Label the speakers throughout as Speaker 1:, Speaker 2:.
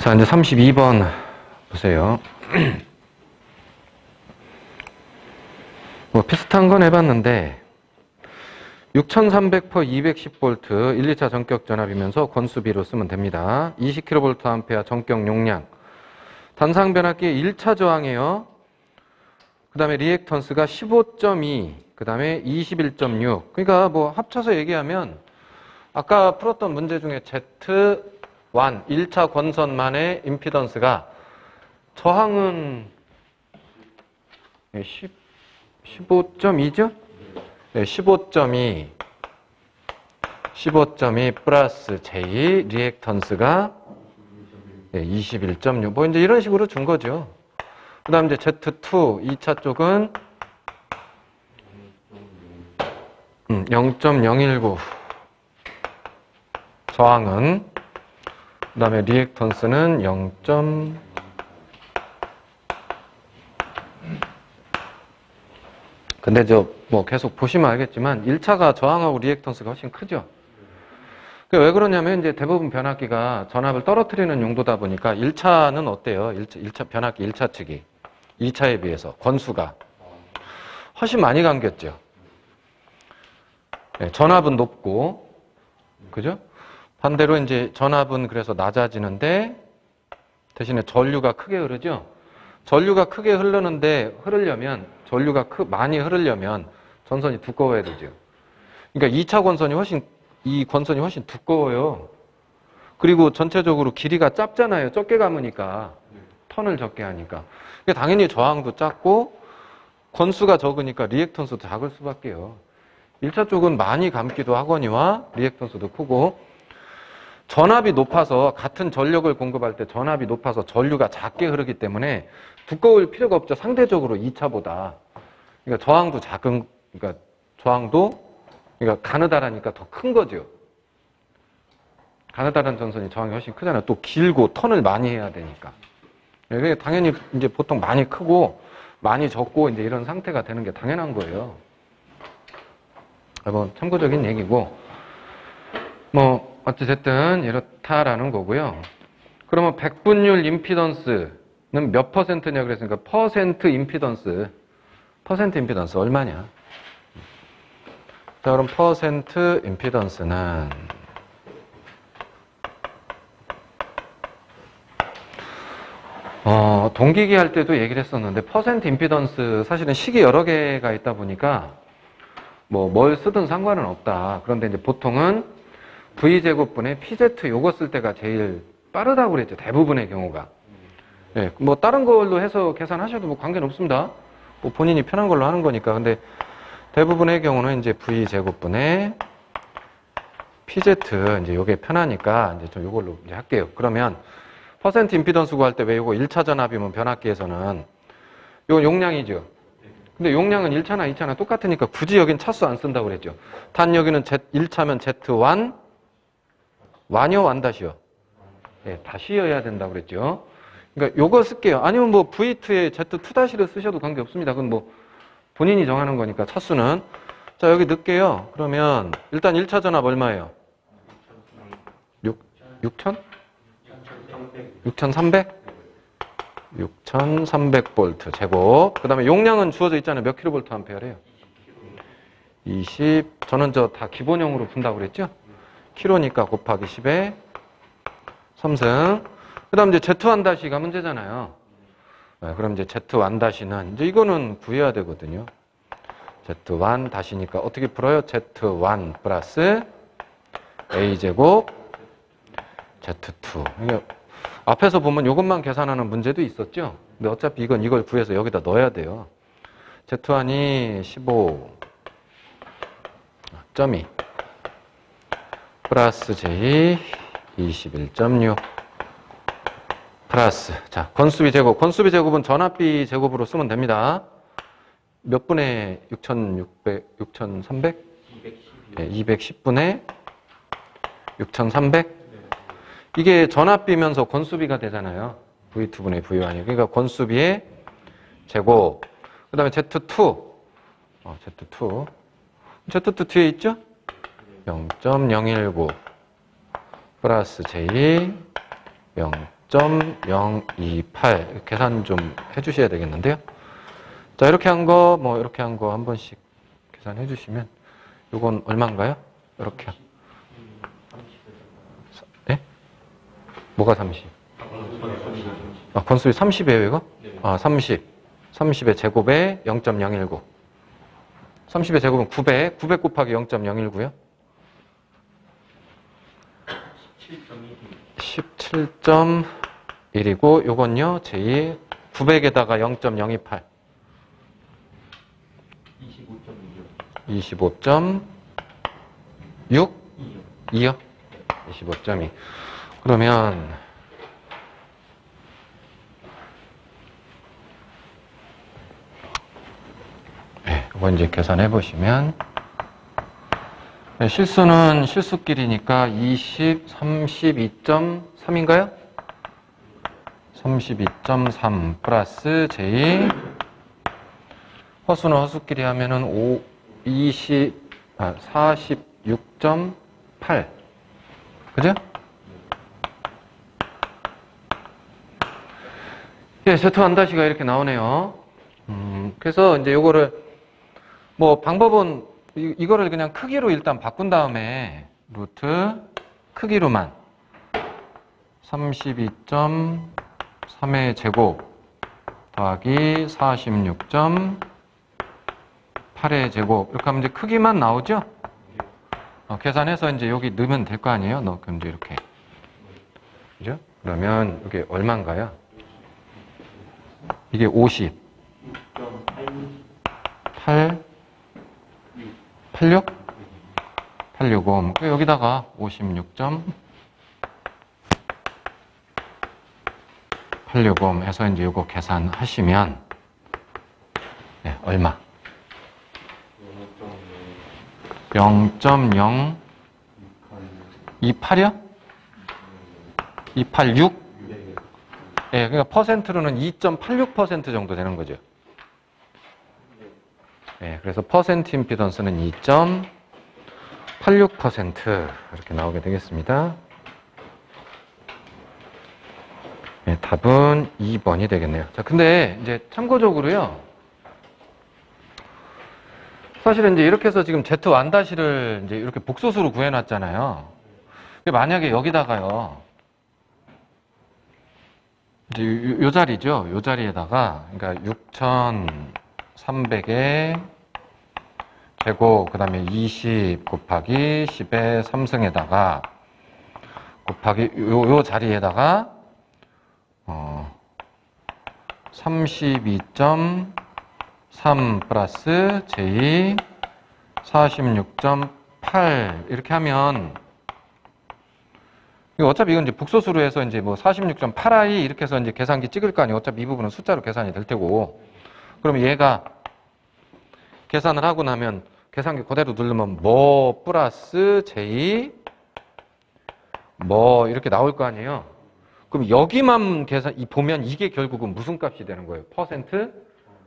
Speaker 1: 자, 이제 32번 보세요. 뭐 비슷한 건 해봤는데 6300 per 210V 1, 2차 전격 전압이면서 권수비로 쓰면 됩니다. 20kVA 전격 용량. 단상 변압기 1차 저항이에요. 그 다음에 리액턴스가 15.2, 그 다음에 21.6. 그러니까 뭐 합쳐서 얘기하면 아까 풀었던 문제 중에 Z1, 1차 권선만의 임피던스가 저항은 15.2죠? 네, 15.2 플러스 J, 리액턴스가 21.6. 뭐 이제 이런 식으로 준 거죠. 그 다음 이제 Z2, 2차 쪽은 0.019. 저항은. 그 다음에 리액턴스는 0. 근데 뭐 계속 보시면 알겠지만 1차가 저항하고 리액턴스가 훨씬 크죠. 왜 그러냐면 이제 대부분 변압기가 전압을 떨어뜨리는 용도다 보니까 1차는 어때요? 1차 변압기 1차 측이 2차에 비해서 권수가 훨씬 많이 감겼죠. 네, 전압은 높고, 그죠? 반대로 이제 전압은 그래서 낮아지는데 대신에 전류가 크게 흐르죠. 전류가 크게 흐르려면 전류가 많이 흐르려면 전선이 두꺼워야 되죠. 그러니까 2차 권선이 이 권선이 훨씬 두꺼워요. 그리고 전체적으로 길이가 짧잖아요. 적게 감으니까. 턴을 적게 하니까. 그러니까 당연히 저항도 작고 권수가 적으니까 리액턴스도 작을 수밖에요. 1차 쪽은 많이 감기도 하거니와 리액턴스도 크고 전압이 높아서 같은 전력을 공급할 때 전압이 높아서 전류가 작게 흐르기 때문에 두꺼울 필요가 없죠. 상대적으로 2차보다. 그러니까 저항도 그러니까 가느다라니까 더 큰 거죠. 가느다란 전선이 저항이 훨씬 크잖아요. 또 길고 턴을 많이 해야 되니까. 그게 당연히 이제 보통 많이 크고 많이 적고 이제 이런 상태가 되는 게 당연한 거예요. 뭐 참고적인 얘기고 뭐 어찌됐든 이렇다라는 거고요. 그러면 백분율 임피던스는 몇 퍼센트냐 그랬으니까 퍼센트 임피던스 얼마냐? 자, 그럼 퍼센트 임피던스는 동기기 할 때도 얘기를 했었는데 퍼센트 임피던스 사실은 식이 여러 개가 있다 보니까 뭐 뭘 쓰든 상관은 없다. 그런데 이제 보통은 V제곱분의 PZ 요거 쓸 때가 제일 빠르다고 그랬죠. 대부분의 경우가. 네, 뭐 다른 걸로 해서 계산하셔도 뭐 관계는 없습니다. 뭐 본인이 편한 걸로 하는 거니까. 근데 대부분의 경우는 이제 V제곱분의 PZ 이제 요게 편하니까 이제 좀 요걸로 이제 할게요. 그러면 퍼센트 임피던스 구할 때 왜 요거 1차 전압이면 변압기에서는 요건 용량이죠. 근데 용량은 1차나 2차나 똑같으니까 굳이 여긴 차수 안 쓴다고 그랬죠. 단 여기는 1차면 Z1 완이요, 완다시요? 네, 다시여야 된다고 그랬죠. 그러니까 요거 쓸게요. 아니면 뭐 V2에 Z2-를 쓰셔도 관계 없습니다. 그건 뭐 본인이 정하는 거니까 차수는. 자, 여기 넣을게요. 그러면 일단 1차 전압 얼마예요? 6,000? 6,300? 6,300V 제곱. 그 다음에 용량은 주어져 있잖아요. 몇 킬로볼트 암페어래요? 20. 저는 다 기본형으로 푼다고 그랬죠? 킬로니까 곱하기 10에 3승. 그 다음 이제 Z1-가 문제잖아요. 네, 그럼 이제 Z1-는 이거는 구해야 되거든요. Z1-니까 어떻게 풀어요? Z1 플러스 A제곱 Z2. 그러니까 앞에서 보면 이것만 계산하는 문제도 있었죠. 근데 어차피 이걸 구해서 여기다 넣어야 돼요. Z1이 15.2 플러스 J 21.6 플러스 자 권수비 제곱. 권수비 제곱은 전압비 제곱으로 쓰면 됩니다. 몇 분의 6,300? 210분의 6,300? 이게 전압비면서 권수비가 되잖아요. V2분의 V1이. 그러니까 권수비의 제곱. 그 다음에 Z2. Z2 뒤에 있죠? 0.019 플러스 J 0. 0.028 계산 좀 해주셔야 되겠는데요. 자, 이렇게 한 거, 뭐 이렇게 한 거 한 번씩 계산해 주시면 이건 얼마인가요? 이렇게. 네? 뭐가 30? 아, 건수율 30이에요, 이거? 아, 30. 30의 제곱에 0.019. 30의 제곱은 900. 900 곱하기 0.019요? 17.1이고, 요건요, 제2 900에다가 0.028. 25.6? 2요? 25.2. 그러면, 네, 이거 이제 계산해 보시면, 네, 실수는 실수끼리니까 20, 32.3인가요? 32.3 플러스 j 허수는 허수끼리 하면은 46.8 그죠? 예, Z1-가 이렇게 나오네요. 그래서 이제 요거를 뭐 방법은 이거를 그냥 크기로 일단 바꾼 다음에 루트 크기로만 32.3의 제곱 더하기 46.8의 제곱 이렇게 하면 이제 크기만 나오죠? 계산해서 이제 여기 넣으면 될 거 아니에요? 그럼 이제 이렇게. 그죠? 그러면 이게 얼마인가요? 이게 50. 86? 865. 여기다가 56.865 해서 이제 이거 계산하시면, 네, 얼마? 0.028이요? 286? 예, 그러니까 퍼센트로는 2.86% 정도 되는 거죠. 예, 그래서 퍼센트 임피던스는 2.86% 이렇게 나오게 되겠습니다. 예, 답은 2번이 되겠네요. 자, 근데 이제 참고적으로요. 사실은 이제 이렇게 해서 지금 Z1-를 이제 이렇게 복소수로 구해놨잖아요. 만약에 여기다가요. 이제 요 자리죠. 요 자리에다가, 그러니까 6,300의 제곱, 그 다음에 20 곱하기 10의 3승에다가, 곱하기 요 자리에다가, 32.3 플러스 j 46.8 이렇게 하면 어차피 이건 이제 복소수로 해서 이제 뭐 46.8i 이렇게 해서 이제 계산기 찍을 거 아니에요. 어차피 이 부분은 숫자로 계산이 될 테고. 그러면 얘가 계산을 하고 나면 계산기 그대로 누르면 뭐 플러스 j 뭐 이렇게 나올 거 아니에요. 그럼 여기만 보면 이게 결국은 무슨 값이 되는 거예요? 퍼센트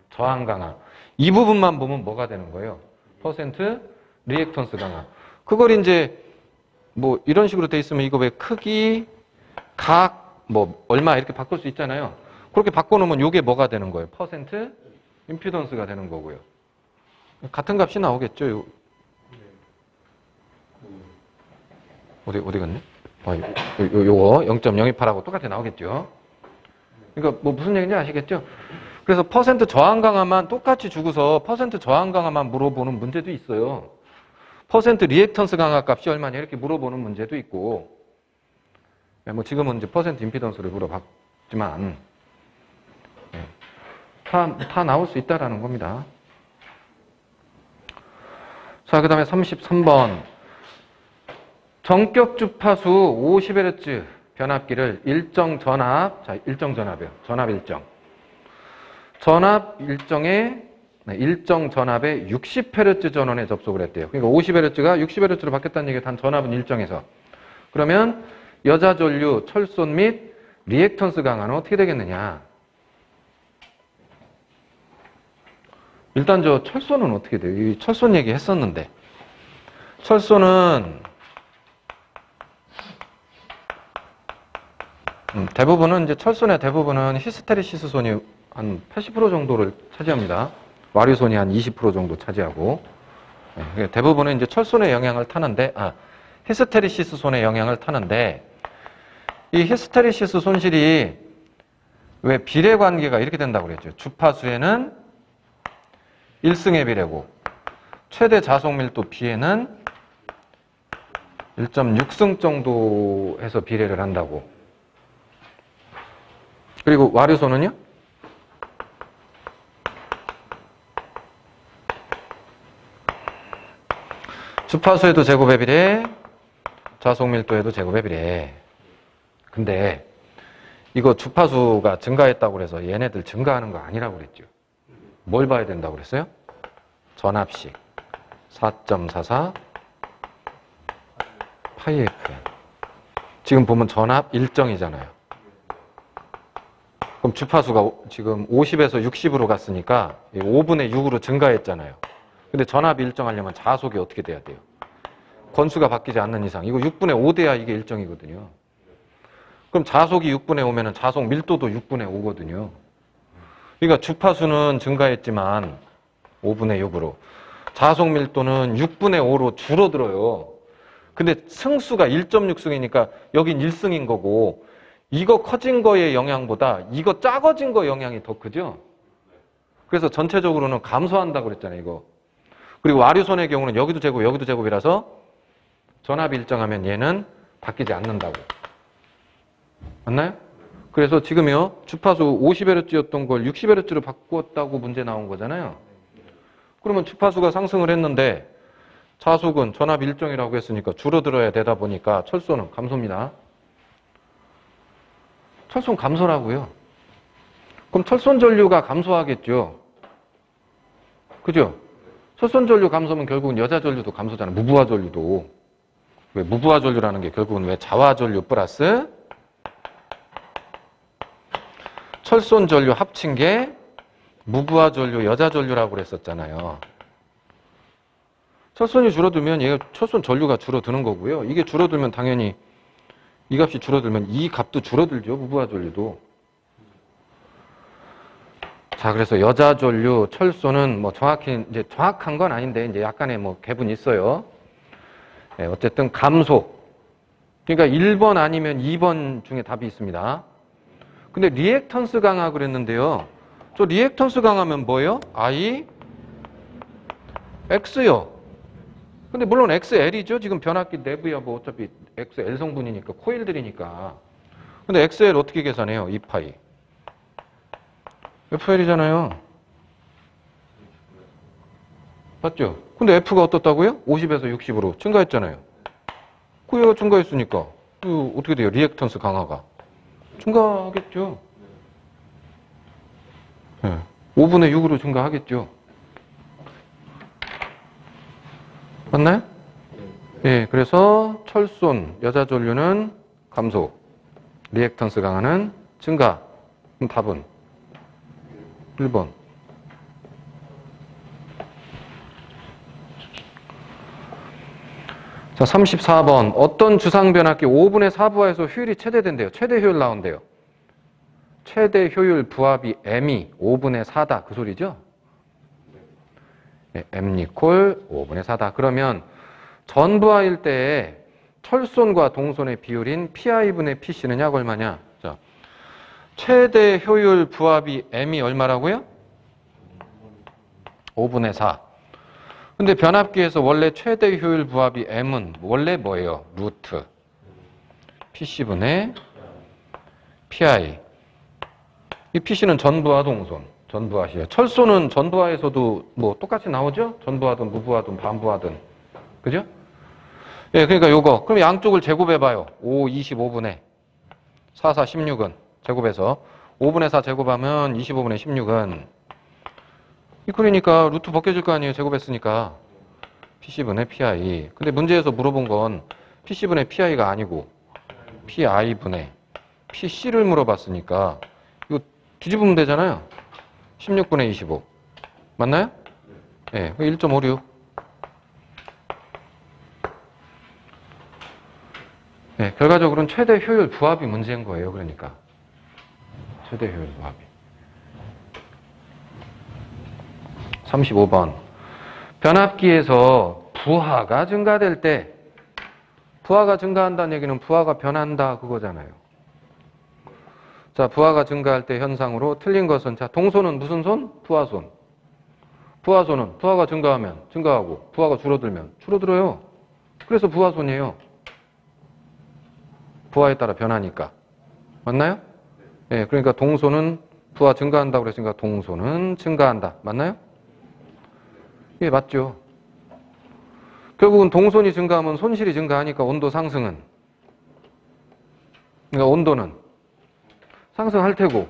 Speaker 1: 저항 강화. 이 부분만 보면 뭐가 되는 거예요? 퍼센트 리액턴스 강화. 그걸 이제 뭐 이런 식으로 돼 있으면 이거 왜 크기, 각, 뭐 얼마 이렇게 바꿀 수 있잖아요. 그렇게 바꿔놓으면 이게 뭐가 되는 거예요? 퍼센트 임피던스가 되는 거고요. 같은 값이 나오겠죠? 어디 갔네? 요거 0.028하고 똑같이 나오겠죠? 그러니까 뭐 무슨 얘기인지 아시겠죠? 그래서 퍼센트 저항 강화만 똑같이 주고서 퍼센트 저항 강화만 물어보는 문제도 있어요. 퍼센트 리액턴스 강화 값이 얼마냐 이렇게 물어보는 문제도 있고, 뭐 지금은 이제 퍼센트 임피던스를 물어봤지만 다 나올 수 있다라는 겁니다. 자, 그 다음에 33번. 정격 주파수 50Hz 변압기를 일정 전압, 자, 일정 전압이요. 전압 일정. 전압 일정에, 일정 전압에 60Hz 전원에 접속을 했대요. 그러니까 50Hz가 60Hz로 바뀌었다는 얘기가 단 전압은 일정해서. 그러면 여자 전류, 철손 및 리액턴스 강화는 어떻게 되겠느냐? 일단 저 철손은 어떻게 돼요? 이 철손 얘기 했었는데. 철손은 대부분은 이제 철손의 대부분은 히스테리시스 손이 한 80% 정도를 차지합니다. 와류손이 한 20% 정도 차지하고, 대부분은 이제 철손의 영향을 타는데, 히스테리시스 손의 영향을 타는데, 이 히스테리시스 손실이 왜 비례 관계가 이렇게 된다고 그랬죠. 주파수에는 1승의 비례고, 최대 자속 밀도 B에는 1.6승 정도 해서 비례를 한다고. 그리고 와류손은요? 주파수에도 제곱의 비례, 자속 밀도에도 제곱의 비례. 근데 이거 주파수가 증가했다고 그래서 얘네들 증가하는 거 아니라고 그랬죠. 뭘 봐야 된다고 그랬어요? 전압식 4.44 파이 FM. 지금 보면 전압 일정이잖아요. 그럼 주파수가 지금 50에서 60으로 갔으니까 5분의 6으로 증가했잖아요. 근데 전압이 일정하려면 자속이 어떻게 돼야 돼요? 건수가 바뀌지 않는 이상. 이거 6분의 5 돼야 이게 일정이거든요. 그럼 자속이 6분의 5면은 자속 밀도도 6분의 5거든요. 그러니까 주파수는 증가했지만 5분의 6으로. 자속 밀도는 6분의 5로 줄어들어요. 근데 승수가 1.6승이니까 여긴 1승인 거고, 이거 커진 거의 영향보다 이거 작아진 거 영향이 더 크죠? 그래서 전체적으로는 감소한다고 그랬잖아요, 이거. 그리고 와류손의 경우는 여기도 제곱, 여기도 제곱이라서 전압이 일정하면 얘는 바뀌지 않는다고. 맞나요? 그래서 지금요, 주파수 50Hz였던 걸 60Hz로 바꿨다고 문제 나온 거잖아요. 그러면 주파수가 상승을 했는데 자속은 전압 일정이라고 했으니까 줄어들어야 되다 보니까 철소는 감소입니다. 철손 감소라고요. 그럼 철손 전류가 감소하겠죠. 그죠? 철손 전류 감소면 결국은 여자 전류도 감소잖아요. 무부하 전류도. 왜 무부하 전류라는 게 결국은 왜 자화 전류 플러스 철손 전류 합친 게 무부하 전류, 여자 전류라고 그랬었잖아요. 철손이 줄어들면 얘가 철손 전류가 줄어드는 거고요. 이게 줄어들면 당연히 이 값이 줄어들면 이 값도 줄어들죠. 무부하 전류도. 자, 그래서 여자 전류, 철소는 뭐 정확히 이제 정확한 건 아닌데 이제 약간의 뭐 개분이 있어요. 네, 어쨌든 감소. 그러니까 1번 아니면 2번 중에 답이 있습니다. 근데 리액턴스 강화 그랬는데요. 저 리액턴스 강하면 뭐예요? I, X요. 근데 물론 XL이죠. 지금 변압기 내부야 뭐 어차피 XL 성분이니까 코일들이니까. 근데 XL 어떻게 계산해요? 2파이. FL이잖아요. 맞죠? 근데 F가 어떻다고요? 50에서 60으로 증가했잖아요. 그 얘가 증가했으니까 어떻게 돼요? 리액턴스 강화가 증가하겠죠. 네. 5분의 6으로 증가하겠죠. 맞나요? 예, 그래서 철손, 여자 전류는 감소, 리액턴스 강화는 증가. 그럼 답은 1번. 자, 34번. 어떤 주상 변압기 5분의 4부하에서 효율이 최대된대요. 최대 효율 나온대요. 최대 효율 부합이 M이 5분의 4다. 그 소리죠? 네, M니콜 5분의 4다. 그러면 전부하일 때에 철손과 동손의 비율인 PI분의 PC는 약 얼마냐? 자, 최대 효율 부합이 M이 얼마라고요? 5분의 4. 근데 변압기에서 원래 최대 효율 부합이 M은 원래 뭐예요? 루트 PC분의 PI. 이 PC는 전부하 동손. 전부하시요. 철소는 전부하에서도 뭐 똑같이 나오죠? 전부하든 무부하든 반부하든. 그죠? 예, 그러니까 요거. 그럼 양쪽을 제곱해봐요. 5, 25분의 4, 4, 16은 제곱해서 5분의 4 제곱하면 25분의 16은 그러니까 루트 벗겨질 거 아니에요. 제곱했으니까. PC분의 PI. 근데 문제에서 물어본 건 PC분의 PI가 아니고 PI분의 PC를 물어봤으니까 이거 뒤집으면 되잖아요. 16분의 25. 맞나요? 예, 1.56. 네, 결과적으로는 최대 효율 부합이 문제인 거예요. 그러니까 최대 효율 부합이. 35번. 변압기에서 부하가 증가될 때, 부하가 증가한다는 얘기는 부하가 변한다 그거잖아요. 자, 부하가 증가할 때 현상으로 틀린 것은, 자, 동소는 무슨 손? 부하손. 부하손은 부하가 증가하면 증가하고 부하가 줄어들면 줄어들어요. 그래서 부하손이에요. 부하에 따라 변하니까. 맞나요? 예, 그러니까 동소는 부하 증가한다고 그랬으니까 동소는 증가한다. 맞나요? 예, 맞죠. 결국은 동손이 증가하면 손실이 증가하니까 온도 상승은, 그러니까 온도는 상승할 테고,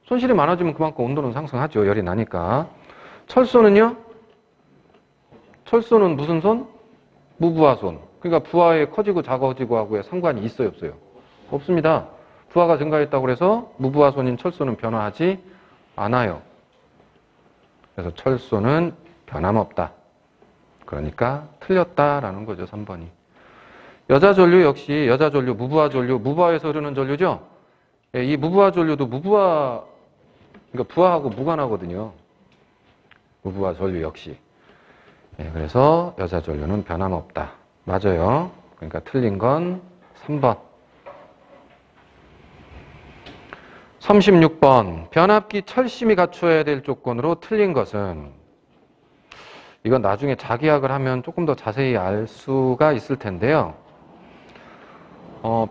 Speaker 1: 손실이 많아지면 그만큼 온도는 상승하죠. 열이 나니까. 철소는요? 철소는 무슨 손? 무부하손. 그러니까 부하에 커지고 작아지고 하고의 상관이 있어요, 없어요? 없습니다. 부하가 증가했다고 해서 무부하손인 철소는 변화하지 않아요. 그래서 철소는 변함없다. 그러니까 틀렸다라는 거죠, 3번이. 여자 전류 역시 여자 전류, 무부하 전류, 무부하에서 흐르는 전류죠? 예, 이 무부하 전류도 무부하, 그러니까 부하하고 무관하거든요. 무부하 전류 역시. 예, 그래서 여자 전류는 변함없다. 맞아요. 그러니까 틀린 건 3번. 36번. 변압기 철심이 갖추어야 될 조건으로 틀린 것은, 이건 나중에 자기학을 하면 조금 더 자세히 알 수가 있을 텐데요.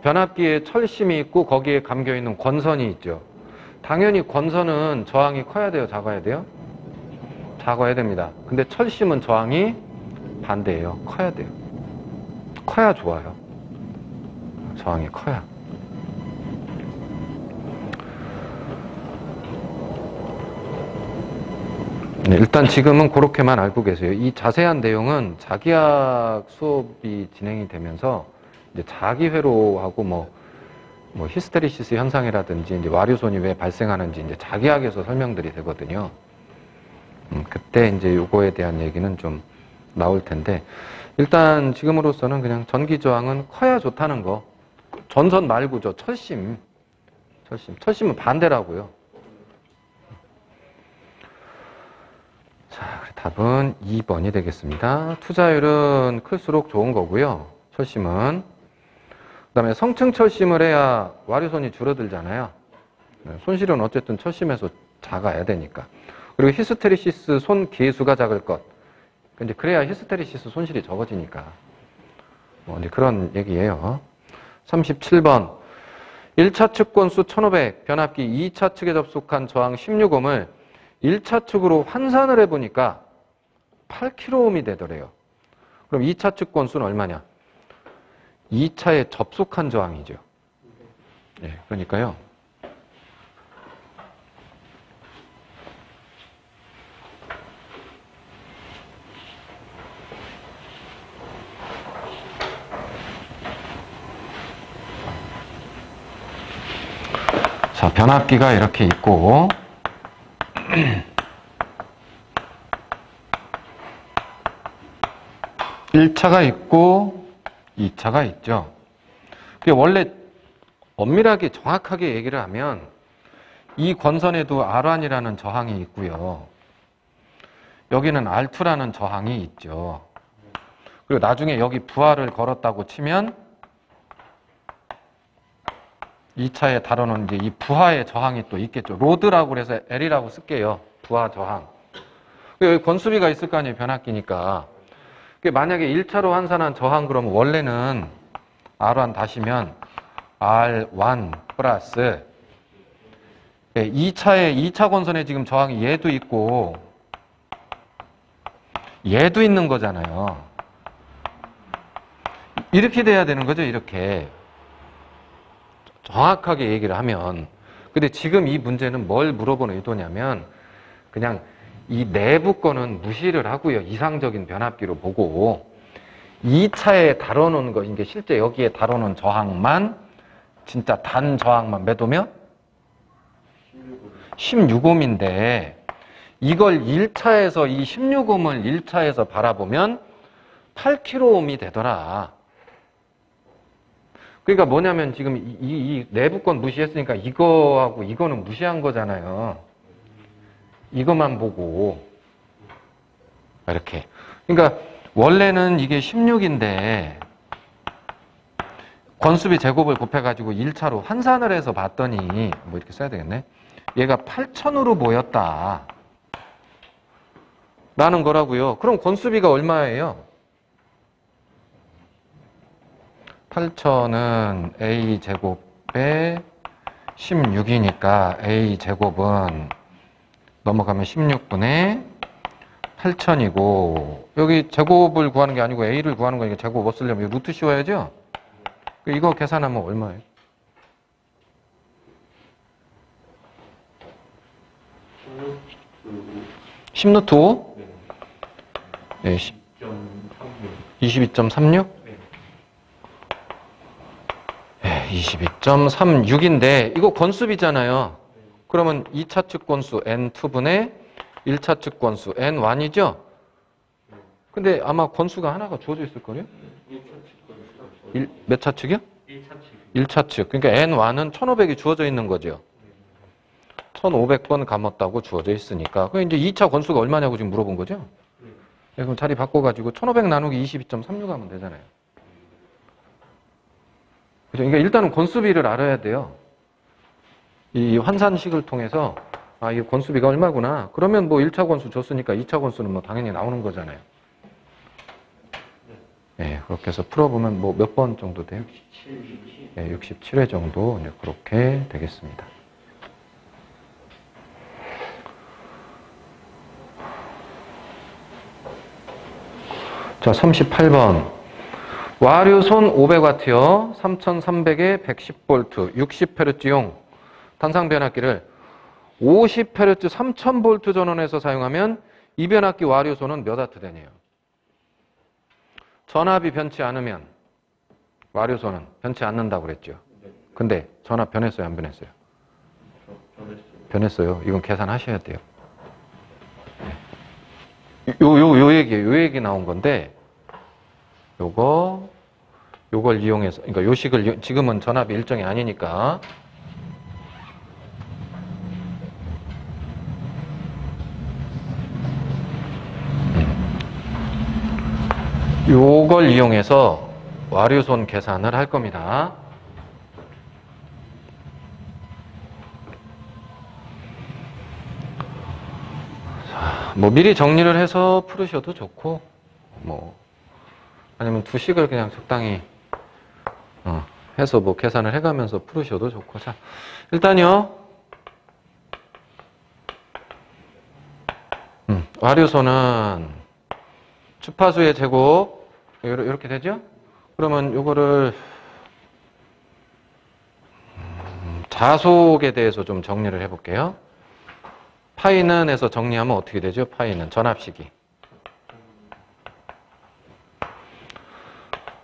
Speaker 1: 변압기에 철심이 있고 거기에 감겨있는 권선이 있죠. 당연히 권선은 저항이 커야 돼요? 작아야 돼요? 작아야 됩니다. 근데 철심은 저항이 반대예요. 커야 돼요. 커야 좋아요. 저항이 커야. 네, 일단 지금은 그렇게만 알고 계세요. 이 자세한 내용은 자기학 수업이 진행이 되면서 이제 자기회로하고 뭐 히스테리시스 현상이라든지 이제 와류손이 왜 발생하는지 이제 자기학에서 설명들이 되거든요. 그때 이제 요거에 대한 얘기는 좀 나올 텐데, 일단 지금으로서는 그냥 전기 저항은 커야 좋다는 거. 전선 말고 저 철심은 반대라고요. 자, 답은 2번이 되겠습니다. 투자율은 클수록 좋은 거고요. 철심은. 그 다음에 성층 철심을 해야 와류손이 줄어들잖아요. 손실은 어쨌든 철심에서 작아야 되니까. 그리고 히스테리시스 손 개수가 작을 것. 근데 그래야 히스테리시스 손실이 적어지니까. 이제 그런 얘기예요. 37번. 1차 측 권수 1500, 변압기 2차 측에 접속한 저항 16옴을 1차 측으로 환산을 해보니까 8kΩ이 되더래요. 그럼 2차 측 권수는 얼마냐? 2차에 접속한 저항이죠. 예, 그러니까요. 자, 변압기가 이렇게 있고, 1차가 있고 2차가 있죠. 그게 원래 엄밀하게 정확하게 얘기를 하면 이 권선에도 R1이라는 저항이 있고요. 여기는 R2라는 저항이 있죠. 그리고 나중에 여기 부하를 걸었다고 치면 2차에 다뤄놓은 이제 이 부하의 저항이 또 있겠죠. 로드라고 그래서 L이라고 쓸게요. 부하 저항. 여기 권수비가 있을 거 아니에요. 변압기니까. 만약에 1차로 환산한 저항 그러면 원래는 R1 다시면 R1 플러스 2차 권선에 지금 저항이 얘도 있고 얘도 있는 거잖아요. 이렇게 돼야 되는 거죠. 이렇게. 정확하게 얘기를 하면. 근데 지금 이 문제는 뭘 물어보는 의도냐면 그냥 이 내부 거는 무시를 하고요. 이상적인 변압기로 보고 2차에 다뤄놓은 거, 이게 실제 여기에 다뤄놓은 저항만 진짜 단 저항만 몇 오면? 16옴인데 이걸 1차에서 이 16옴을 1차에서 바라보면 8kΩ이 되더라. 그러니까 뭐냐면 지금 이 내부 건 무시했으니까 이거하고 이거는 무시한 거잖아요. 이것만 보고. 이렇게. 그러니까 원래는 이게 16인데 권수비 제곱을 곱해가지고 1차로 환산을 해서 봤더니 뭐 이렇게 써야 되겠네. 얘가 8,000으로 모였다. 라는 거라고요. 그럼 권수비가 얼마예요? 8,000은 A제곱에 16이니까 A제곱은 넘어가면 16분의 8,000이고 여기 제곱을 구하는 게 아니고 A를 구하는 거니까 제곱 뭐 쓰려면 루트 씌워야죠? 이거 계산하면 얼마예요? 10루트 5? 네, 22.36? 네, 22.36인데 이거 권수비잖아요. 그러면 2차 측 권수 n2분의 1차 측 권수 n1이죠? 근데 아마 권수가 하나가 주어져 있을 거예요? 몇 차 측이요? 1차 측. 그러니까 n1은 1500이 주어져 있는 거죠. 1500번 감았다고 주어져 있으니까. 그 이제 2차 권수가 얼마냐고 지금 물어본 거죠? 네, 그럼 자리 바꿔가지고 1500 나누기 22.36 하면 되잖아요. 그죠? 그러니까 일단은 권수비를 알아야 돼요. 이 환산식을 통해서 아, 이 권수비가 얼마구나. 그러면 뭐 1차 권수 줬으니까 2차 권수는 뭐 당연히 나오는 거잖아요. 네, 그렇게 해서 풀어보면 뭐 몇 번 정도 돼요? 67. 네, 67회 정도 네, 그렇게 되겠습니다. 자, 38번. 와류손 500W요. 3300에 110V, 60Hz용 단상 변압기를 50Hz 3000V 전원에서 사용하면 이 변압기 와류손은 몇 W 되네요. 전압이 변치 않으면 와류손은 변치 않는다고 그랬죠. 근데 전압 변했어요, 안 변했어요? 변했어요. 이건 계산하셔야 돼요. 요 얘기 나온 건데 요걸 이용해서 그러니까 요 식을 지금은 전압이 일정이 아니니까 요걸 이용해서 와류손 계산을 할 겁니다. 자, 뭐 미리 정리를 해서 풀으셔도 좋고 뭐 아니면 두 식을 그냥 적당히 해서 뭐 계산을 해가면서 풀으셔도 좋고. 자, 일단요 와류손은 주파수의 제곱 이렇게 되죠? 그러면 요거를 자속에 대해서 좀 정리를 해볼게요. 파이는 해서 정리하면 어떻게 되죠? 파이는 전압식이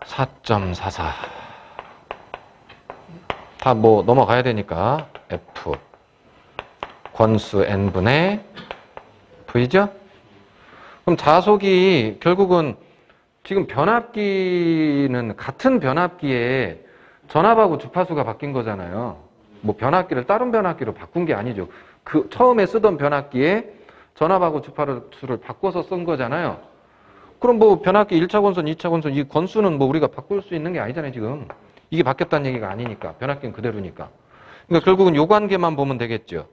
Speaker 1: 4.44 다 뭐 넘어가야 되니까 F 권수 N분의 V죠? 그럼 자속이 결국은 지금 변압기는 같은 변압기에 전압하고 주파수가 바뀐 거잖아요. 뭐 변압기를 다른 변압기로 바꾼 게 아니죠. 그 처음에 쓰던 변압기에 전압하고 주파수를 바꿔서 쓴 거잖아요. 그럼 뭐 변압기 1차 권선, 2차 권선 이 권수는 뭐 우리가 바꿀 수 있는 게 아니잖아요, 지금. 이게 바뀌었다는 얘기가 아니니까. 변압기는 그대로니까. 그러니까 결국은 요 관계만 보면 되겠죠.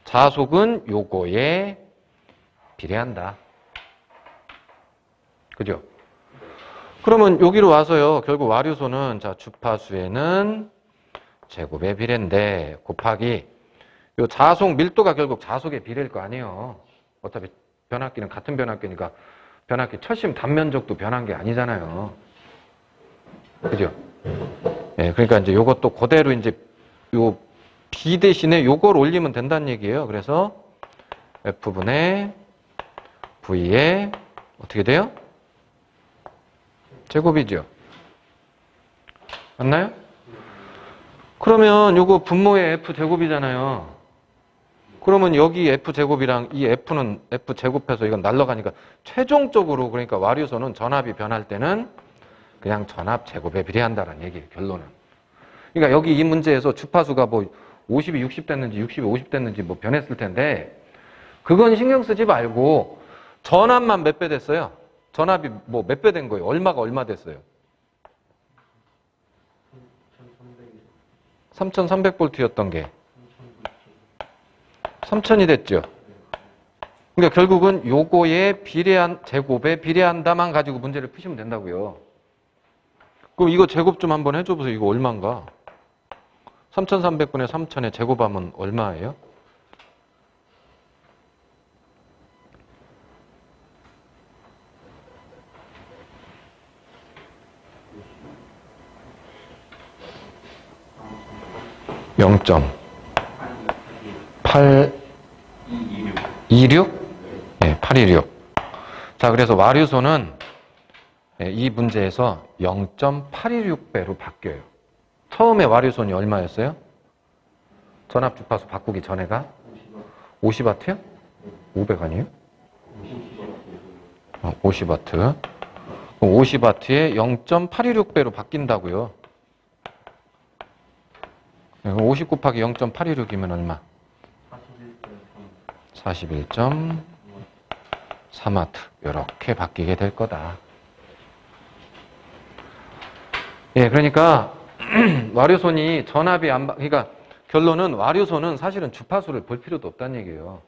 Speaker 1: 자속은 요거에 비례한다. 그죠? 그러면 여기로 와서요. 결국 와류소는 자 주파수에는 제곱의 비례인데 곱하기 요 자속 밀도가 결국 자속의 비례일 거 아니에요. 어차피 변압기는 같은 변압기니까 변압기 철심 단면적도 변한 게 아니잖아요. 그죠? 예, 그러니까 이제 요것도 그대로 이제 요 B 대신에 요걸 올리면 된다는 얘기예요. 그래서 F분의 V에 어떻게 돼요? 제곱이죠. 맞나요? 그러면 요거 분모의 F제곱이잖아요. 그러면 여기 F제곱이랑 이 F는 F제곱해서 이건 날라가니까 최종적으로 그러니까 와류소는 전압이 변할 때는 그냥 전압 제곱에 비례한다는 얘기예요, 결론은. 그러니까 여기 이 문제에서 주파수가 뭐 50이 60 됐는지 60이 50 됐는지 뭐 변했을 텐데 그건 신경 쓰지 말고 전압만 몇 배 됐어요? 전압이 뭐 몇 배 된 거예요? 얼마가 얼마 됐어요? 3300V였던 게 3000이 됐죠. 그러니까 결국은 요거에 비례한 제곱에 비례한다만 가지고 문제를 푸시면 된다고요. 그럼 이거 제곱 좀 한번 해줘 보세요. 이거 얼마인가? 3300분의 3000에 제곱하면 얼마예요? (0.826) 네, 826. 자, 그래서 와류소는 이 문제에서 0.826배로 바뀌어요. 처음에 와류손이 얼마였어요? 전압 주파수 바꾸기 전에가 50W요? 500 아니에요? 50W. 그럼 50W에 0.826배로 바뀐다고요. 그럼 50 곱하기 0.826이면 얼마? 41.3W. 이렇게 바뀌게 될 거다. 예, 그러니까 와류손이 전압이 그러니까 결론은 와류손은 사실은 주파수를 볼 필요도 없다는 얘기예요.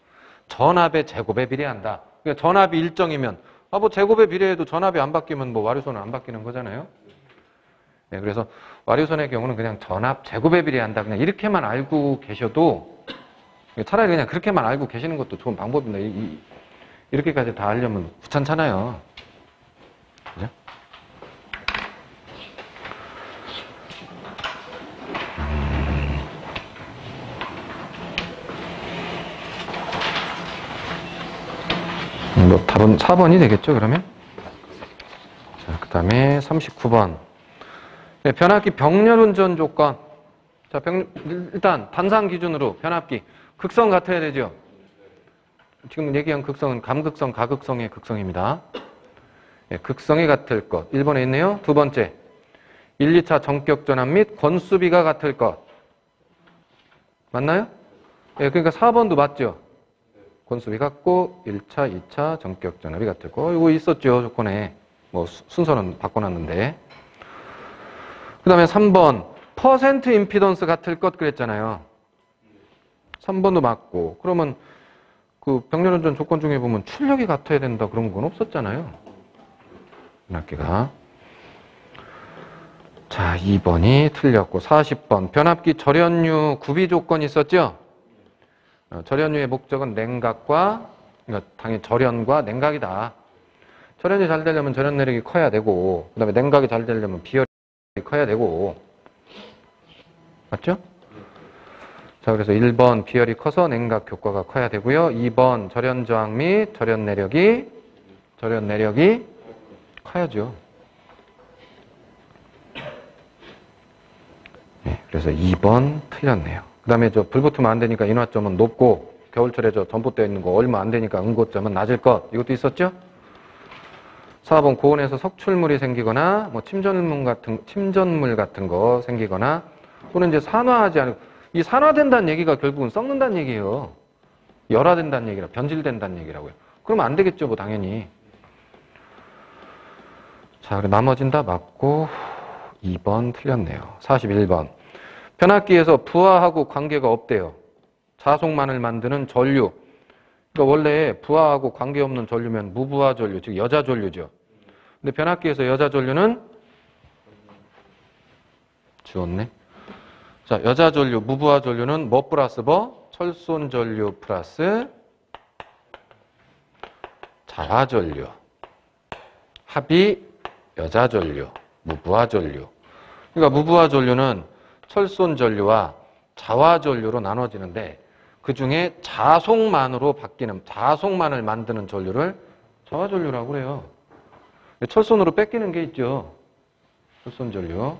Speaker 1: 전압의 제곱에 비례한다. 그러니까 전압이 일정이면 뭐 제곱에 비례해도 전압이 안 바뀌면 뭐 와류손은 안 바뀌는 거잖아요. 예, 그래서 와류손의 경우는 그냥 전압 제곱에 비례한다. 그냥 이렇게만 알고 계셔도 차라리 그냥 그렇게만 알고 계시는 것도 좋은 방법입니다. 이렇게까지 다 알려면 귀찮잖아요. 그죠? 뭐 답은 4번이 되겠죠, 그러면? 자, 그 다음에 39번. 네, 변압기 병렬 운전 조건. 자, 일단 단상 기준으로 변압기 극성 같아야 되죠. 지금 얘기한 극성은 감극성, 가극성의 극성입니다. 네, 극성이 같을 것. 1번에 있네요. 두 번째, 1, 2차 전격 전압 및 권수비가 같을 것. 맞나요? 네, 그러니까 4번도 맞죠. 권수비 같고 1차, 2차 전격 전압이 같을 거. 이거 있었죠, 조건에. 뭐 순서는 바꿔놨는데. 그 다음에 3번 퍼센트 임피던스 같을 것 그랬잖아요. 3번도 맞고. 그러면 그 병렬운전 조건 중에 보면 출력이 같아야 된다 그런 건 없었잖아요. 변압기가. 자, 2번이 틀렸고 40번 변압기 절연류 구비 조건이 있었죠. 절연류의 목적은 냉각과, 그러니까 당연히 절연과 냉각이다. 절연이 잘 되려면 절연 내력이 커야 되고, 그 다음에 냉각이 잘 되려면 비열이 커야 되고. 맞죠? 자, 그래서 1번 비열이 커서 냉각 효과가 커야 되고요. 2번 절연 저항 및 절연 내력이 커야죠. 네, 그래서 2번 틀렸네요. 그 다음에 불 붙으면 안 되니까 인화점은 높고, 겨울철에 전봇대에 있는 거 얼마 안 되니까 응고점은 낮을 것. 이것도 있었죠? 4번 고온에서 석출물이 생기거나, 뭐 침전물 같은 거 생기거나, 또는 이제 산화하지 않고, 이 산화된다는 얘기가 결국은 썩는다는 얘기예요. 열화된다는 얘기라, 변질된다는 얘기라고요. 그러면 안 되겠죠, 뭐 당연히. 자, 그리고 나머진 다 맞고 2번 틀렸네요. 41번. 변압기에서 부하하고 관계가 없대요. 자속만을 만드는 전류. 그러니까 원래 부하하고 관계없는 전류면 무부하 전류, 즉 여자 전류죠. 근데 변압기에서 여자 전류는 지웠네. 자, 여자 전류, 무부하 전류는 뭐 플러스 뭐? 철손 전류 플러스 자화 전류. 합이 여자 전류, 무부하 전류. 그러니까 무부하 전류는 철손 전류와 자화 전류로 나눠지는데 그 중에 자속만으로 바뀌는, 자속만을 만드는 전류를 자화 전류라고 그래요. 철손으로 뺏기는 게 있죠. 철손 전류.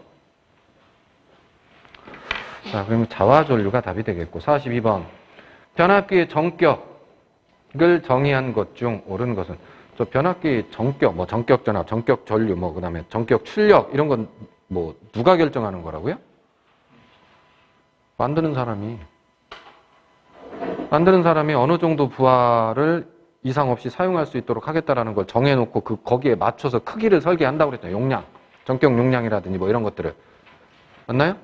Speaker 1: 자, 그럼 자화 전류가 답이 되겠고 42번. 변압기의 정격을 정의한 것 중 옳은 것은 저 변압기 전격, 뭐 전격 전압, 전격 전류, 뭐 그다음에 전격 출력 이런 건 뭐 누가 결정하는 거라고요? 만드는 사람이 어느 정도 부하를 이상 없이 사용할 수 있도록 하겠다라는 걸 정해놓고 거기에 맞춰서 크기를 설계한다고 그랬잖아요. 용량, 전격 용량이라든지 뭐 이런 것들을. 맞나요?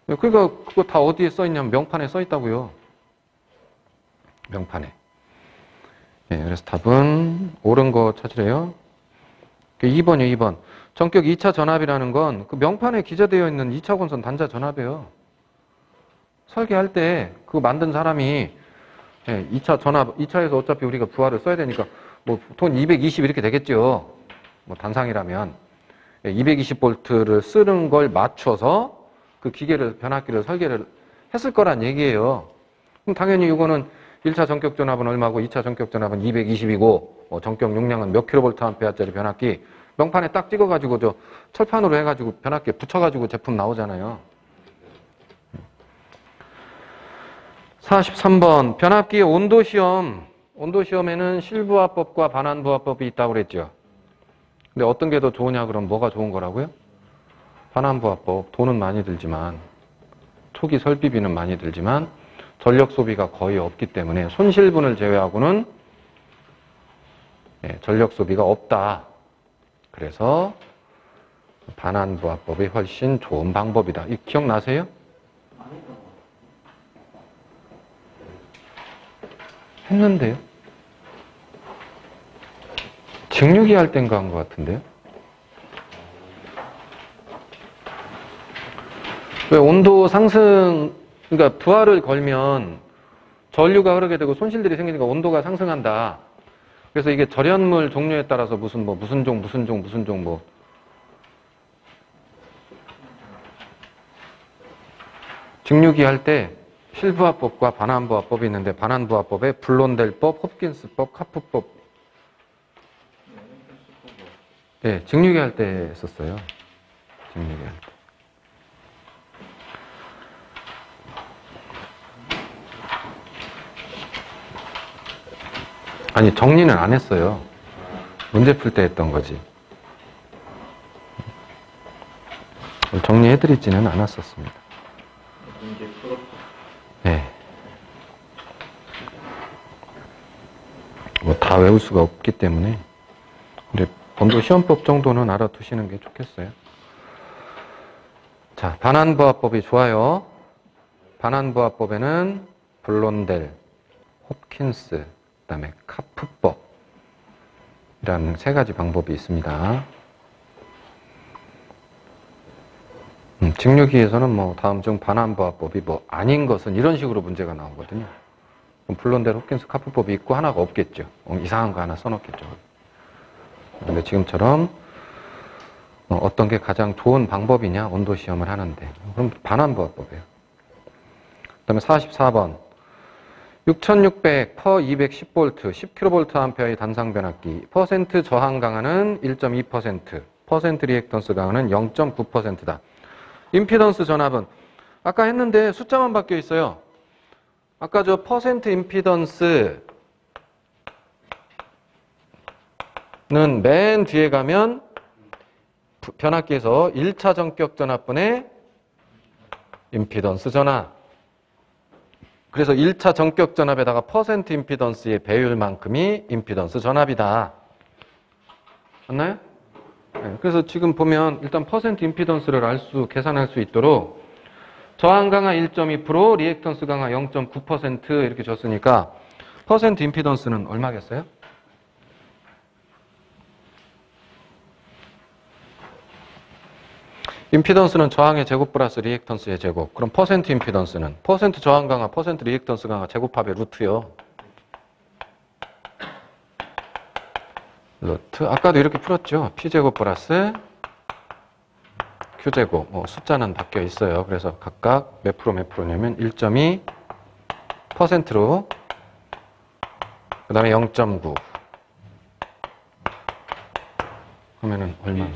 Speaker 1: 그러니까 그거 다 어디에 써 있냐면 명판에 써 있다고요. 명판에. 예, 그래서 답은 옳은 거 찾으래요. 2번이요, 2번. 전격 2차 전압이라는 건 그 명판에 기재되어 있는 2차 권선 단자 전압이에요. 설계할 때 그거 만든 사람이 2차 전압, 2차에서 어차피 우리가 부하를 써야 되니까 뭐 보통 220 이렇게 되겠죠. 뭐 단상이라면 220V를 쓰는 걸 맞춰서 그 기계를, 변압기를 설계를 했을 거란 얘기예요. 그럼 당연히 이거는 1차 전격 전압은 얼마고 2차 전격 전압은 220이고 전격 용량은 몇 kVA짜리 변압기 명판에 딱 찍어가지고 저 철판으로 해가지고 변압기에 붙여가지고 제품 나오잖아요. 43번 변압기의 온도시험. 온도시험에는 실부하법과 반환부하법이 있다고 그랬죠. 근데 어떤 게 더 좋으냐 그럼 뭐가 좋은 거라고요? 반환부하법. 돈은 많이 들지만 초기 설비비는 많이 들지만 전력 소비가 거의 없기 때문에 손실분을 제외하고는 전력 소비가 없다. 그래서 반환부하법이 훨씬 좋은 방법이다. 이 기억나세요? 했는데요. 직류기 할 땐가 한 것 같은데요. 왜 온도 상승, 그러니까 부하를 걸면 전류가 흐르게 되고 손실들이 생기니까 온도가 상승한다. 그래서 이게 절연물 종류에 따라서 무슨 종 뭐 직류기 할 때 실부하법과 반환부하법이 있는데 반환부하법에 블론델법, 홉킨스법, 카프법. 네, 직류기 할 때 썼어요. 직류기 할 때. 아니, 정리는 안 했어요. 문제 풀 때 했던 거지. 정리해드리지는 않았었습니다. 네. 뭐 다 외울 수가 없기 때문에. 근데 본도 시험법 정도는 알아두시는 게 좋겠어요. 자, 반환부하법이 좋아요. 반환부하법에는 블론델, 홉킨스, 그 다음에 카프법이라는 세 가지 방법이 있습니다. 직류기에서는 뭐 다음 중 반환부하법이 뭐 아닌 것은 이런 식으로 문제가 나오거든요. 블론델, 홉킨스, 카프법이 있고 하나가 없겠죠. 이상한 거 하나 써놓겠죠. 근데 지금처럼 어떤 게 가장 좋은 방법이냐 온도 시험을 하는데 그럼 반환부하법이에요. 그 다음에 44번 6600 per 210V 10kVA의 단상 변압기 퍼센트 저항 강하는 1.2% 퍼센트 리액턴스 강하는 0.9%다. 임피던스 전압은 아까 했는데 숫자만 바뀌어 있어요. 아까 저 퍼센트 임피던스는 맨 뒤에 가면 변압기에서 1차 전격 전압분의 임피던스 전압. 그래서 1차 전격 전압에다가 퍼센트 임피던스의 배율만큼이 임피던스 전압이다. 맞나요? 네, 그래서 지금 보면 일단 퍼센트 임피던스를 계산할 수 있도록 저항 강하 1.2%, 리액턴스 강하 0.9% 이렇게 줬으니까 퍼센트 임피던스는 얼마겠어요? 임피던스는 저항의 제곱 플러스 리액턴스의 제곱. 그럼 퍼센트 임피던스는 퍼센트 저항 강하, 퍼센트 리액턴스 강하 제곱합의 루트요. 루트. 아까도 이렇게 풀었죠. P제곱 플러스 Q제곱. 뭐 숫자는 바뀌어 있어요. 그래서 각각 몇 프로냐면 1.2%로 그 다음에 0.9 하면은 얼마?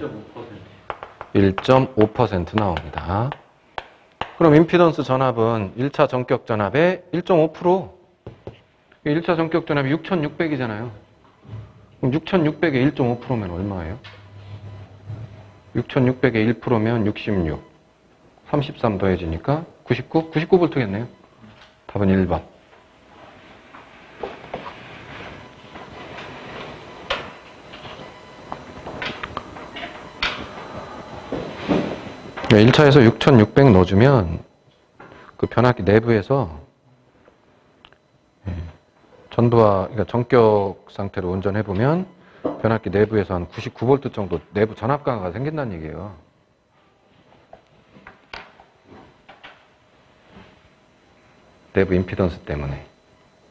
Speaker 1: 1.5% 나옵니다. 그럼 임피던스 전압은 1차 전격 전압의 1.5%. 1차 전격 전압이 6600이잖아요. 그럼 6600에 1.5%면 얼마예요? 6600에 1%면 66. 33 더해지니까 99? 99V겠네요. 답은 1번. 네, 1차에서 6600 넣어주면 그 변압기 내부에서 전부하, 그러니까 전격 상태로 운전해보면 변압기 내부에서 한 99V 정도 내부 전압 강화가 생긴다는 얘기예요. 내부 임피던스 때문에.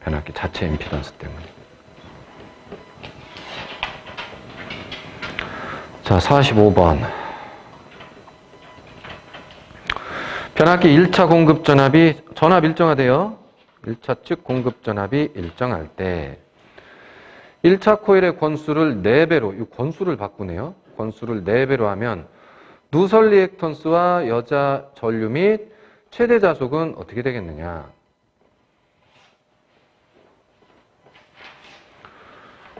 Speaker 1: 변압기 자체 임피던스 때문에. 자, 45번. 변압기 1차 공급 전압이 전압 일정하대요. 1차 측 공급 전압이 일정할 때 1차 코일의 권수를 4배로, 이 권수를 바꾸네요. 권수를 4배로 하면 누설 리액턴스와 여자 전류 및 최대 자속은 어떻게 되겠느냐.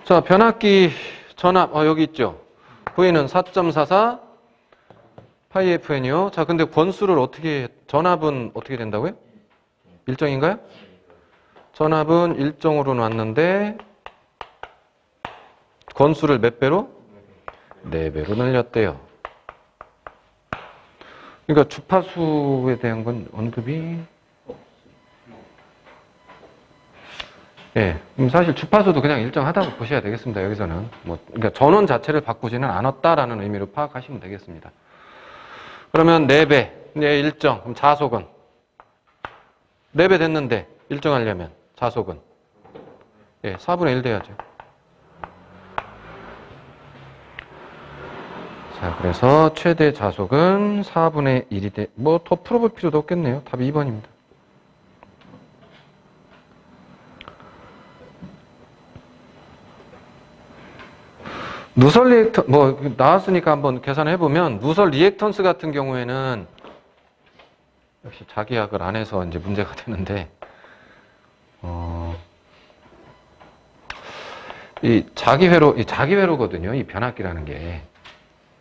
Speaker 1: 자, 변압기 전압, 여기 있죠. V는 4.44 파이 FN이요. 자, 근데 권수를 어떻게, 전압은 어떻게 된다고요? 일정인가요? 전압은 일정으로 놨는데 권수를 몇 배로? 4배로 늘렸대요. 그러니까 주파수에 대한 건 언급이 그럼 사실 주파수도 그냥 일정하다고 보셔야 되겠습니다. 여기서는 그러니까 전원 자체를 바꾸지는 않았다라는 의미로 파악하시면 되겠습니다. 그러면 4배, 일정. 그럼 자속은 4배 됐는데 일정하려면 자속은 4분의 1 돼야죠. 자, 그래서 최대 자속은 4분의 1이 돼. 더 풀어볼 필요도 없겠네요. 답이 2번입니다. 누설 리액턴, 나왔으니까 한번 계산해보면, 누설 리액턴스 같은 경우에는, 역시 자기약을 안 해서 이제 문제가 되는데, 이 자기회로거든요. 이 변압기라는 게.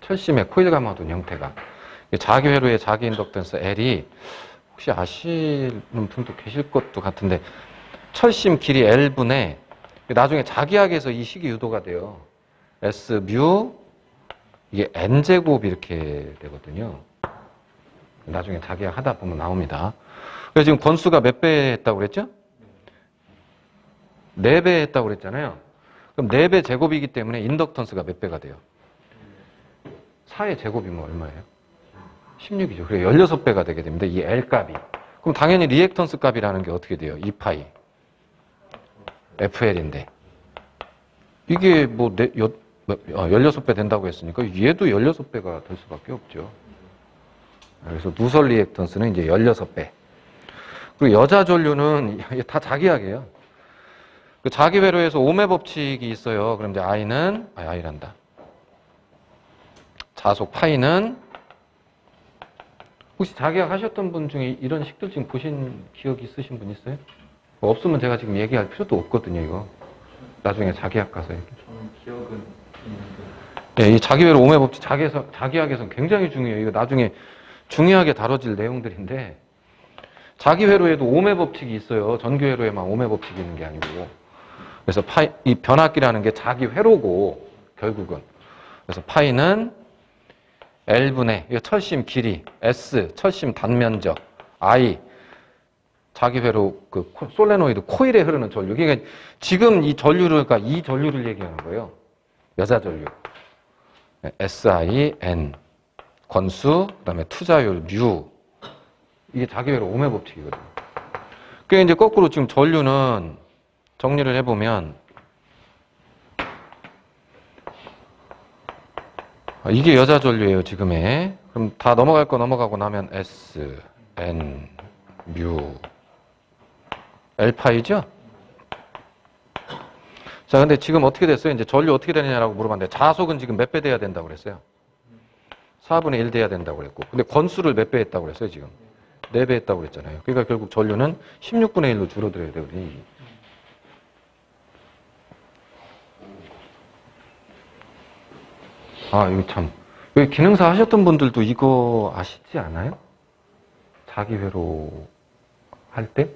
Speaker 1: 철심의 코일 감아둔 형태가. 자기회로의 자기 인덕턴스 L이, 혹시 아시는 분도 계실 것도 같은데, 철심 길이 L분에, 나중에 자기약에서 이 식이 유도가 돼요. S 뮤 이게 N제곱 이렇게 되거든요. 나중에 자기약 하다 보면 나옵니다. 그래서 지금 권수가 몇 배 했다고 그랬죠? 4배 했다고 그랬잖아요. 그럼 4배 제곱이기 때문에 인덕턴스가 몇 배가 돼요? 4의 제곱이면 얼마예요? 16이죠. 그래 16배가 되게 됩니다. 이 L 값이. 그럼 당연히 리액턴스 값이라는 게 어떻게 돼요? 2파이 FL인데. 이게 16배 된다고 했으니까 얘도 16배가 될 수밖에 없죠. 그래서 누설 리액턴스는 이제 16배. 그리고 여자 전류는 다 자기약이에요. 그 자기회로에서 오매 법칙이 있어요. 그럼 이제 I란다. 자속 파이는 혹시 자기약 하셨던 분 중에 이런 식들 지금 보신 기억이 있으신 분 있어요? 없으면 제가 지금 얘기할 필요도 없거든요, 이거. 나중에 자기약 가서 얘기.
Speaker 2: 저는 기억은
Speaker 1: 있는데. 이 자기회로 오매 법칙 자기약에서는 굉장히 중요해요. 이거 나중에 중요하게 다뤄질 내용들인데 자기회로에도 오매 법칙이 있어요. 전기회로에만 오매 법칙이 있는 게 아니고. 그래서 이 변압기라는 게 자기회로고 결국은. 그래서 파이는 L분의 철심 길이, S 철심 단면적, I 자기회로 그 솔레노이드 코일에 흐르는 전류. 그러니까 지금 이 전류를 그러니까 이 전류를 얘기하는 거예요. 여자 전류. SIN 권수, 그다음에 투자율 뮤. 이게 자기회로 오매 법칙이거든요. 그러니까 이제 거꾸로 지금 전류는 정리를 해보면 이게 여자 전류예요, 지금의. 그럼 다 넘어갈 거 넘어가고 나면 S, N, 뮤, L파이죠? 자, 근데 지금 어떻게 됐어요? 이제 전류 어떻게 되느냐라고 물어봤는데 자속은 지금 몇 배 돼야 된다고 그랬어요? 4분의 1 돼야 된다고 그랬고. 근데 권수를 몇 배 했다고 그랬어요, 지금? 4배 했다고 그랬잖아요. 그러니까 결국 전류는 16분의 1로 줄어들어야 되거든요. 아, 여기 참. 여기 기능사 하셨던 분들도 이거 아시지 않아요? 자기 회로 할 때?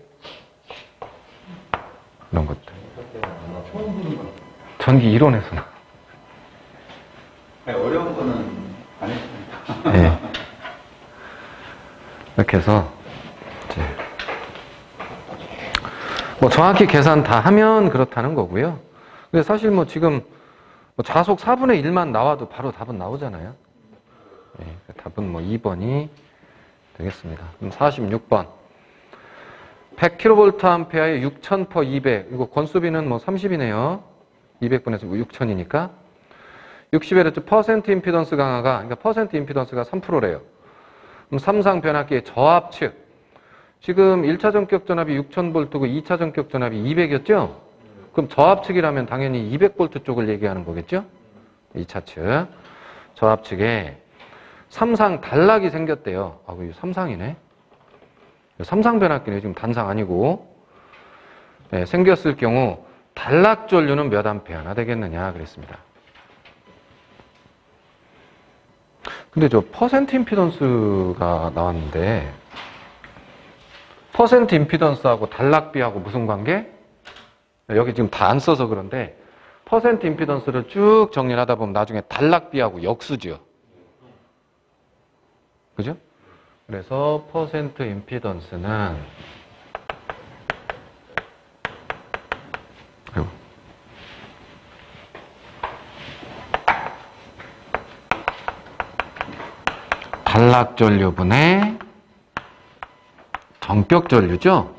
Speaker 1: 이런 것들. 전기 이론에서는.
Speaker 2: 어려운 거는 안 했습니다.
Speaker 1: 네. 이렇게 해서, 이제, 뭐 정확히 계산 다 하면 그렇다는 거고요. 근데 사실 뭐 지금 뭐 자속 4분의 1만 나와도 바로 답은 나오잖아요. 네, 답은 뭐 2번이 되겠습니다. 그럼 46번. 100kVA에 6000 per 200. 이거 권수비는 뭐 30이네요. 200분에서 6000이니까. 60Hz 퍼센트 임피던스 강화가, 그러니까 퍼센트 임피던스가 3%래요. 그럼 삼상 변압기의 저압 측. 지금 1차 전격 전압이 6000V고 2차 전격 전압이 200이었죠? 그럼 저압 측이라면 당연히 200V 쪽을 얘기하는 거겠죠? 2차 측. 저압 측에 삼상 단락이 생겼대요. 아, 이거 삼상이네. 삼상 변압기네. 지금 단상 아니고. 네, 생겼을 경우 단락 전류는 몇 암페어나 되겠느냐 그랬습니다. 근데 저 퍼센트 임피던스가 나왔는데 퍼센트 임피던스하고 단락비하고 무슨 관계? 여기 지금 다 안 써서 그런데 퍼센트 임피던스를 쭉 정리를 하다 보면 나중에 단락비하고 역수죠. 그죠? 그래서 퍼센트 임피던스는 단락 전류분의 전격 전류죠?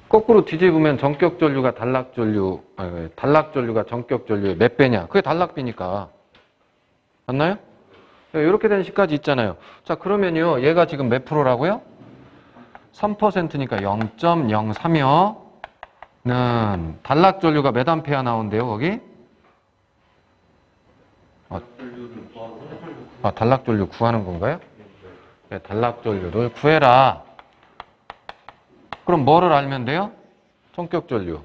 Speaker 1: 거꾸로 뒤집으면 전격 전류가 단락 전류, 단락 전류가 전격 전류의 몇 배냐? 그게 단락비니까. 맞나요? 이렇게 된 식까지 있잖아요. 자, 그러면요. 얘가 지금 몇 프로라고요? 3%니까 0.03여는 단락 전류가 몇 암페어 나온대요, 거기? 단락 전류 구하는 건가요? 네, 단락 전류를 구해라. 그럼 뭐를 알면 돼요? 전격 전류.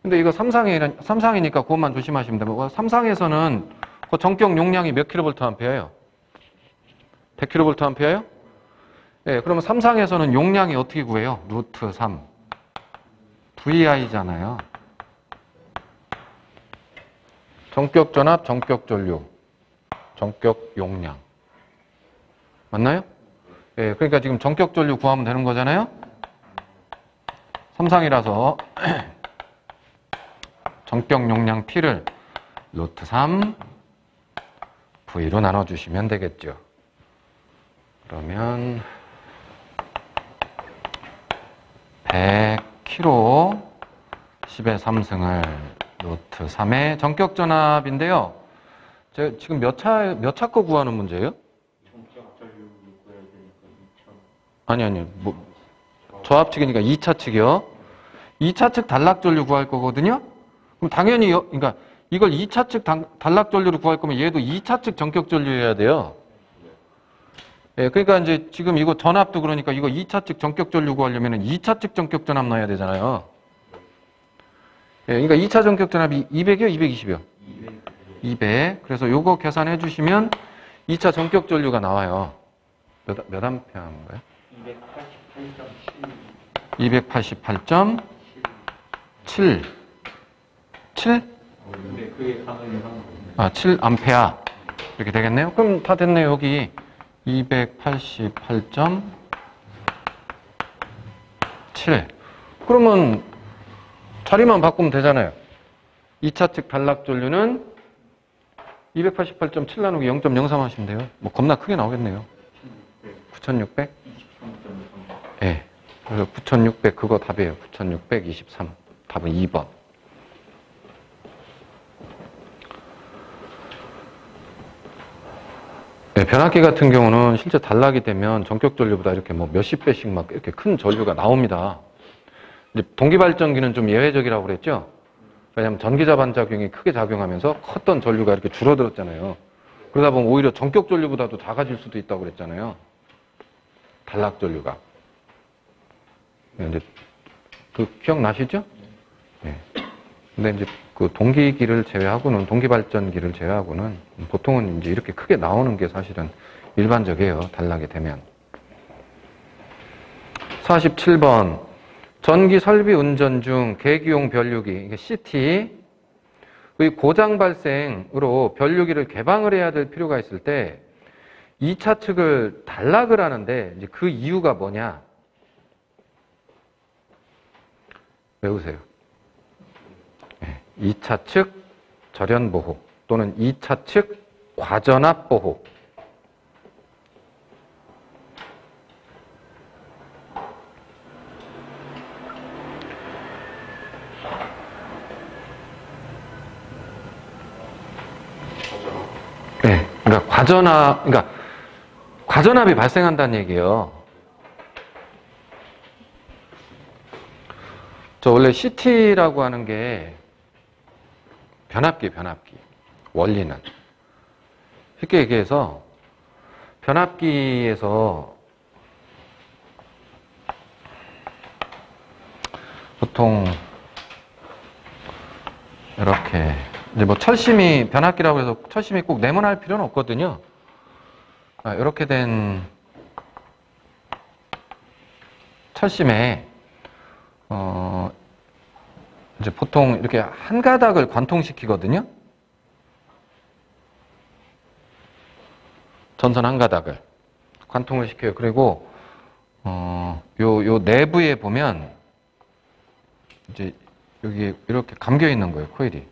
Speaker 1: 근데 이거 삼상이니까 그것만 조심하시면 됩니다. 삼상에서는 그 전격 용량이 몇 kVA예요? 100kVA예요? 네, 그러면 삼상에서는 용량이 어떻게 구해요? 루트 3. VI잖아요. 전격 전압, 전격 전류. 전격 용량. 맞나요? 예, 그러니까 지금 전격 전류 구하면 되는 거잖아요? 삼상이라서 전격 용량 T를 루트 3 V로 나눠주시면 되겠죠. 그러면 100kg 10의 3승을 루트 3의 전격 전압인데요. 제가 지금 몇 차 거 구하는 문제예요? 아니. 뭐, 저압 측이니까 2차 측이요. 2차 측 단락 전류 구할 거거든요? 그럼 당연히, 그러니까 이걸 2차 측 단락 전류로 구할 거면 얘도 2차 측 전격 전류여야 돼요. 예, 그러니까 이제 지금 이거 전압도 그러니까 이거 2차 측 전격 전류 구하려면 2차 측 전격 전압 넣어야 되잖아요. 예, 그러니까 2차 전격 전압이 200이요? 220이요? 200. 그래서 요거 계산해 주시면 2차 전격 전류가 나와요. 몇 암페어인가요? 288.7. 7? 7 암페어. 이렇게 되겠네요. 그럼 다 됐네요. 여기 288.7. 그러면 자리만 바꾸면 되잖아요. 2차 측 단락 전류는 288.7 나누기 0.03 하시면 돼요. 뭐 겁나 크게 나오겠네요. 9600? 예. 그래서 9600 그거 답이에요. 9623. 답은 2번. 네, 변압기 같은 경우는 실제 단락이 되면 전격 전류보다 이렇게 뭐 몇십 배씩 막 이렇게 큰 전류가 나옵니다. 이제 동기발전기는 좀 예외적이라고 그랬죠? 왜냐하면 전기자 반작용이 크게 작용하면서 컸던 전류가 이렇게 줄어들었잖아요. 그러다 보면 오히려 전격 전류보다도 작아질 수도 있다고 그랬잖아요. 단락 전류가. 네, 이제 그 기억나시죠? 네. 근데 이제 그 동기기를 제외하고는, 동기발전기를 제외하고는 보통은 이제 이렇게 크게 나오는 게 사실은 일반적이에요. 단락이 되면. 47번. 전기 설비 운전 중 계기용 변류기, 이게 CT의 고장 발생으로 변류기를 개방을 해야 될 필요가 있을 때 2차 측을 단락을 하는데 이제 그 이유가 뭐냐? 외우세요. 2차 측 절연 보호 또는 2차 측 과전압 보호. 네, 그러니까 과전압이 발생한다는 얘기예요. 저 원래 CT라고 하는 게 변압기. 원리는. 쉽게 얘기해서 변압기에서 보통 이렇게 이제 뭐 철심이 변압기라고 해서 철심이 꼭 네모날 필요는 없거든요. 이렇게 된 철심에 이제 보통 이렇게 한 가닥을 관통시키거든요. 전선 한 가닥을 관통을 시켜요. 그리고 요 내부에 보면 이제 여기 이렇게 감겨 있는 거예요, 코일이.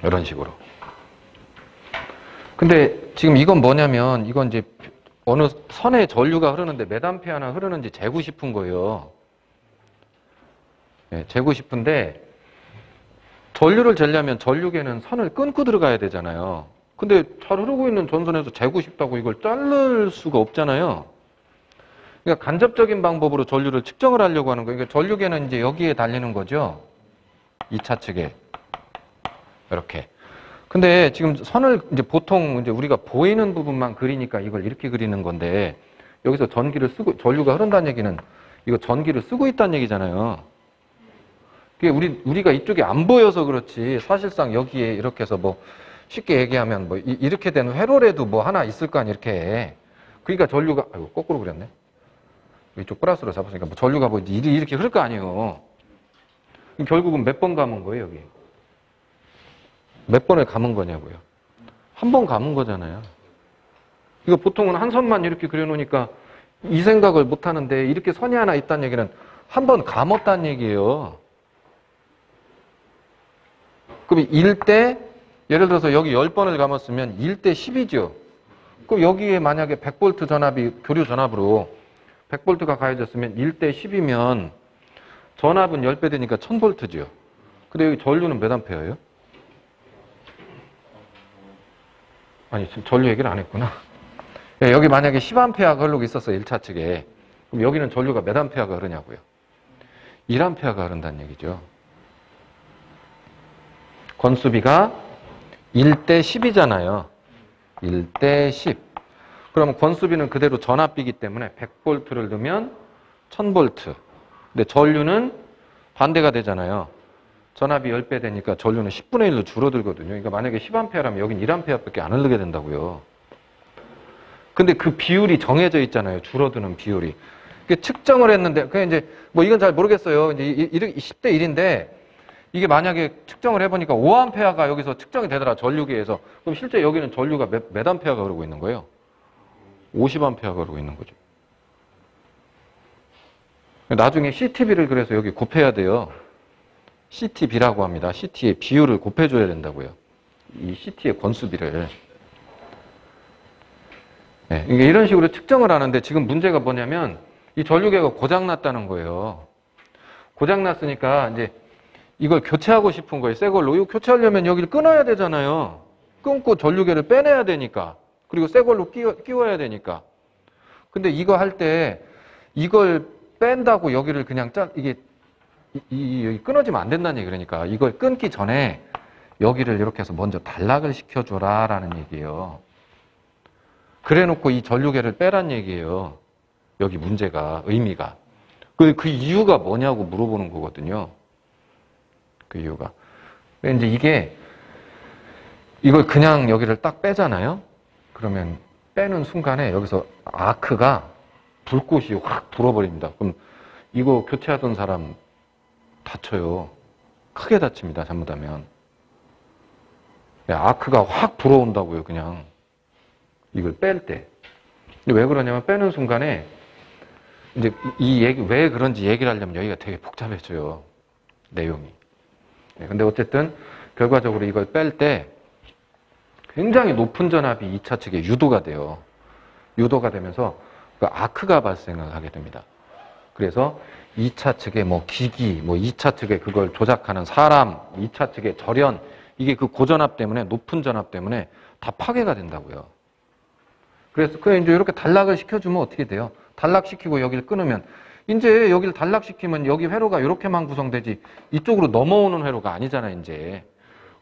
Speaker 1: 이런 식으로. 근데 지금 이건 뭐냐면, 이건 이제 어느 선에 전류가 흐르는데 몇 암페어나 흐르는지 재고 싶은 거예요. 네, 재고 싶은데 전류를 재려면 전류계는 선을 끊고 들어가야 되잖아요. 근데 잘 흐르고 있는 전선에서 재고 싶다고 이걸 자를 수가 없잖아요. 그러니까 간접적인 방법으로 전류를 측정을 하려고 하는 거예요. 그러니까 전류계는 이제 여기에 달리는 거죠. 2차 측에. 이렇게. 근데 지금 선을 이제 보통 이제 우리가 보이는 부분만 그리니까 이걸 이렇게 그리는 건데, 여기서 전류가 흐른다는 얘기는 이거 전기를 쓰고 있다는 얘기잖아요. 그게 우리가 이쪽에 안 보여서 그렇지, 사실상 여기에 이렇게 해서 뭐 쉽게 얘기하면 뭐 이렇게 된 회로라도 뭐 하나 있을 거 아니에요, 이렇게. 그러니까 전류가, 아이고, 거꾸로 그렸네. 이쪽 플러스로 잡았으니까 뭐 전류가 뭐 이렇게 흐를 거 아니에요. 결국은 몇 번 감은 거예요, 여기? 몇 번을 감은 거냐고요? 한 번 감은 거잖아요. 이거 보통은 한 선만 이렇게 그려놓으니까 이 생각을 못 하는데, 이렇게 선이 하나 있다는 얘기는 한 번 감았다는 얘기예요. 그럼 1대, 예를 들어서 여기 10번을 감았으면 1대 10이죠. 그럼 여기에 만약에 100V 전압이 교류 전압으로 100V가 가해졌으면 1대 10이면 전압은 10배 되니까 1000V죠. 근데 여기 전류는 몇 암페어예요? 아니, 지금 전류 얘기를 안 했구나. 여기 만약에 10A가 흐르고 있었어요, 1차 측에. 그럼 여기는 전류가 몇 A가 흐르냐고요? 1A가 흐른다는 얘기죠. 권수비가 1대 10이잖아요. 1대 10. 그러면 권수비는 그대로 전압비이기 때문에 100V를 넣으면 1000V. 근데 전류는 반대가 되잖아요. 전압이 10배 되니까 전류는 10분의 1로 줄어들거든요. 그러니까 만약에 10A라면 여긴 1A밖에 안 흐르게 된다고요. 근데 그 비율이 정해져 있잖아요. 줄어드는 비율이. 측정을 했는데, 그냥 이제, 뭐 이건 잘 모르겠어요. 이제 10대 1인데, 이게 만약에 측정을 해보니까 5A가 여기서 측정이 되더라, 전류계에서. 그럼 실제 여기는 전류가 몇 A가 흐르고 있는 거예요? 50A가 흐르고 있는 거죠. 나중에 CTB를 그래서 여기 곱해야 돼요. CTB라고 합니다. CT의 비율을 곱해줘야 된다고요. 이 CT의 권수비를. 네, 이런 식으로 측정을 하는데, 지금 문제가 뭐냐면 이 전류계가 고장났다는 거예요. 고장났으니까 이제 이걸 교체하고 싶은 거예요. 새 걸로. 이거 교체하려면 여기를 끊어야 되잖아요. 끊고 전류계를 빼내야 되니까. 그리고 새 걸로 끼워야 되니까. 근데 이거 할 때 이걸 뺀다고 여기를 그냥 이게 여기 끊어지면 안 된다는 얘기. 그러니까 이걸 끊기 전에 여기를 이렇게 해서 먼저 단락을 시켜줘라 라는 얘기예요. 그래 놓고 이 전류계를 빼란 얘기예요. 여기 문제가, 의미가. 그 이유가 뭐냐고 물어보는 거거든요. 그 이유가. 근데 이제 이걸 그냥 여기를 딱 빼잖아요. 그러면 빼는 순간에 여기서 아크가 불꽃이 확 불어버립니다. 그럼 이거 교체하던 사람 다쳐요. 크게 다칩니다. 잘못하면. 아크가 확 불어온다고요. 그냥 이걸 뺄 때. 근데 왜 그러냐면 빼는 순간에 이제 이 얘기 왜 그런지 얘기를 하려면 여기가 되게 복잡해져요. 내용이. 근데 어쨌든 결과적으로 이걸 뺄 때 굉장히 높은 전압이 2차 측에 유도가 돼요. 유도가 되면서 그 아크가 발생을 하게 됩니다. 그래서 2차 측의 뭐 기기, 뭐 2차 측에 그걸 조작하는 사람, 2차 측의 절연, 이게 그 고전압 때문에, 높은 전압 때문에 다 파괴가 된다고요. 그래서 그 이제 이렇게 단락을 시켜주면 어떻게 돼요? 단락시키고 여기를 끊으면 이제 여기를 단락시키면 여기 회로가 이렇게만 구성되지 이쪽으로 넘어오는 회로가 아니잖아요. 이제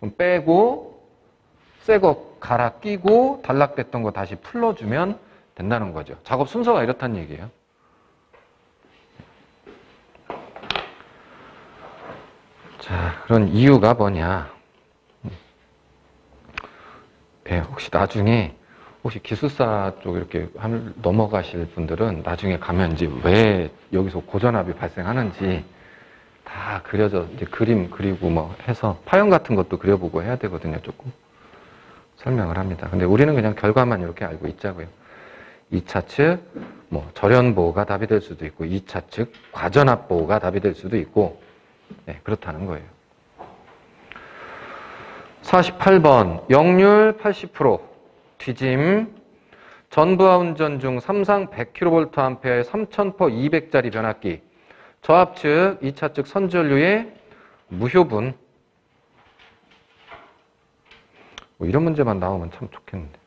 Speaker 1: 그럼 빼고 새 거 갈아 끼고 단락됐던 거 다시 풀러주면 된다는 거죠. 작업 순서가 이렇다는 얘기예요. 자, 그런 이유가 뭐냐? 혹시 나중에 혹시 기술사 쪽 이렇게 넘어가실 분들은 나중에 가면 이제 왜 여기서 고전압이 발생하는지 다 그려져 이제 그림 그리고 뭐 해서 파형 같은 것도 그려보고 해야 되거든요. 조금 설명을 합니다. 근데 우리는 그냥 결과만 이렇게 알고 있자고요. 2차 측 뭐 절연 보호가 답이 될 수도 있고 2차 측 과전압 보호가 답이 될 수도 있고 그렇다는 거예요. 48번 역률 80% 뒤짐 전부하 운전 중 삼상 100kVA의 3000퍼 200짜리 변압기 저압 측 2차 측 선전류의 무효분 뭐 이런 문제만 나오면 참 좋겠는데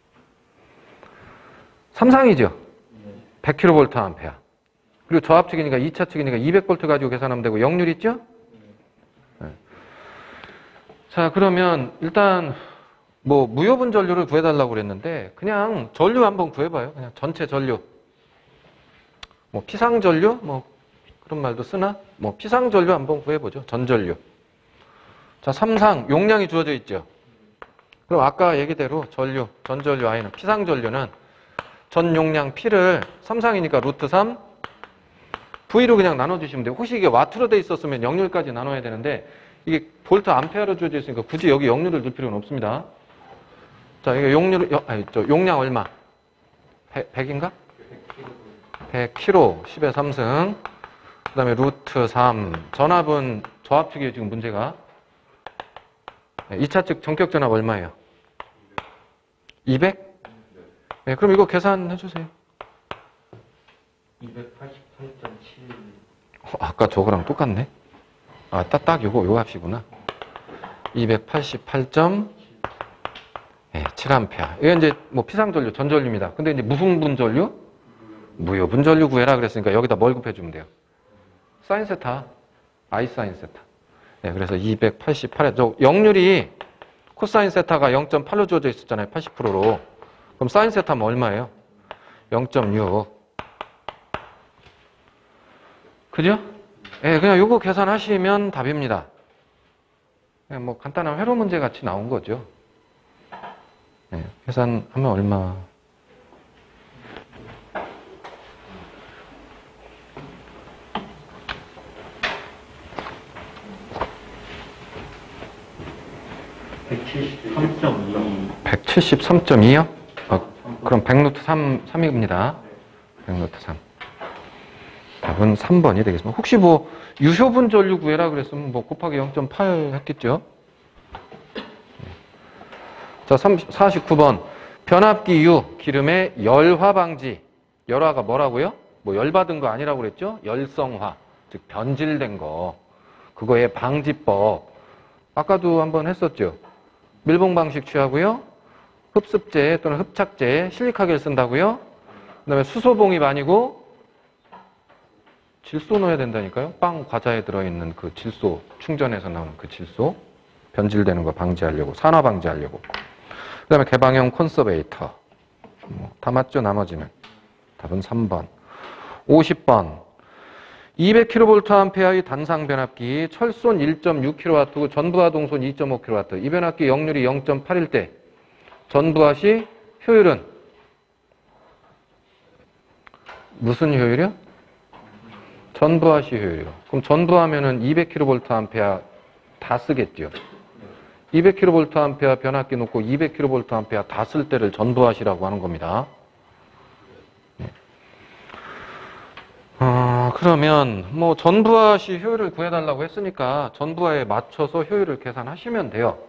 Speaker 1: 삼상이죠. 100kVA 그리고 저압 측이니까 2차 측이니까 200V 가지고 계산하면 되고 역률 있죠? 자, 그러면 일단 뭐 무효분 전류를 구해달라고 그랬는데 그냥 전류 한번 구해봐요. 그냥 전체 전류. 뭐 피상 전류 뭐 그런 말도 쓰나? 뭐 피상 전류 한번 구해보죠. 전전류. 자, 삼상 용량이 주어져 있죠. 그럼 아까 얘기대로 전류, 전전류 I는 피상 전류는 전 용량 P를 삼상이니까 루트 3 V로 그냥 나눠주시면 돼요. 혹시 이게 와트로 돼 있었으면 역률까지 나눠야 되는데 이게 볼트 암페어로 주어져 있으니까 굳이 여기 역률을 넣을 필요는 없습니다. 자, 이게 용량 얼마? 100인가? 100kg, 10의 3승. 그 다음에 루트 3. 전압은 저압 측이에요, 지금 문제가. 2차 측 전격 전압 얼마예요? 200? 네, 그럼 이거 계산해 주세요.
Speaker 2: 288.7.
Speaker 1: 아까 저거랑 똑같네. 아, 딱 요거 합시구나. 288.7A. 이게 이제 뭐 피상전류, 전전류입니다. 근데 이제 무슨 분전류? 무효분 전류 구해라 그랬으니까 여기다 뭘 곱해주면 돼요? 사인 세타. I 사인 세타. 네, 그래서 288에, 저 역률이 코사인 세타가 0.8로 주어져 있었잖아요. 80%로. 그럼 사인 세타면 얼마예요? 0.6. 그죠? 예, 그냥 요거 계산하시면 답입니다. 그냥 뭐 간단한 회로 문제 같이 나온 거죠. 예, 계산하면 얼마?
Speaker 2: (173.2)
Speaker 1: 173.2요? 그럼 100루트 3입니다. 100루트 3. 답은 3번이 되겠습니다. 혹시 뭐 유효분 전류 구해라 그랬으면 뭐 곱하기 0.8 했겠죠? 자, 49번. 변압기 U, 기름의 열화 방지. 열화가 뭐라고요? 뭐 열받은 거 아니라고 그랬죠? 열성화. 즉 변질된 거. 그거의 방지법. 아까도 한번 했었죠? 밀봉 방식 취하고요. 흡습제 또는 흡착제, 실리카겔 쓴다고요. 그 다음에 수소봉입 아니고 질소 넣어야 된다니까요. 빵 과자에 들어있는 그 질소, 충전해서 나오는 그 질소. 변질되는 거 방지하려고, 산화 방지하려고. 그 다음에 개방형 콘서베이터. 다 맞죠, 나머지는. 답은 3번. 50번. 200kVA의 단상 변압기, 철손 1.6kW, 전부하 동손 2.5kW. 이 변압기 역률이 0.8일 때 전부하 시 효율은 무슨 효율이요? 전부하 시 효율이요. 그럼 전부하면은 200kVA 다 쓰겠죠. 200kVA 변압기 놓고 200kVA 다 쓸 때를 전부하시라고 하는 겁니다. 그러면 뭐 전부하시 효율을 구해달라고 했으니까 전부하에 맞춰서 효율을 계산하시면 돼요.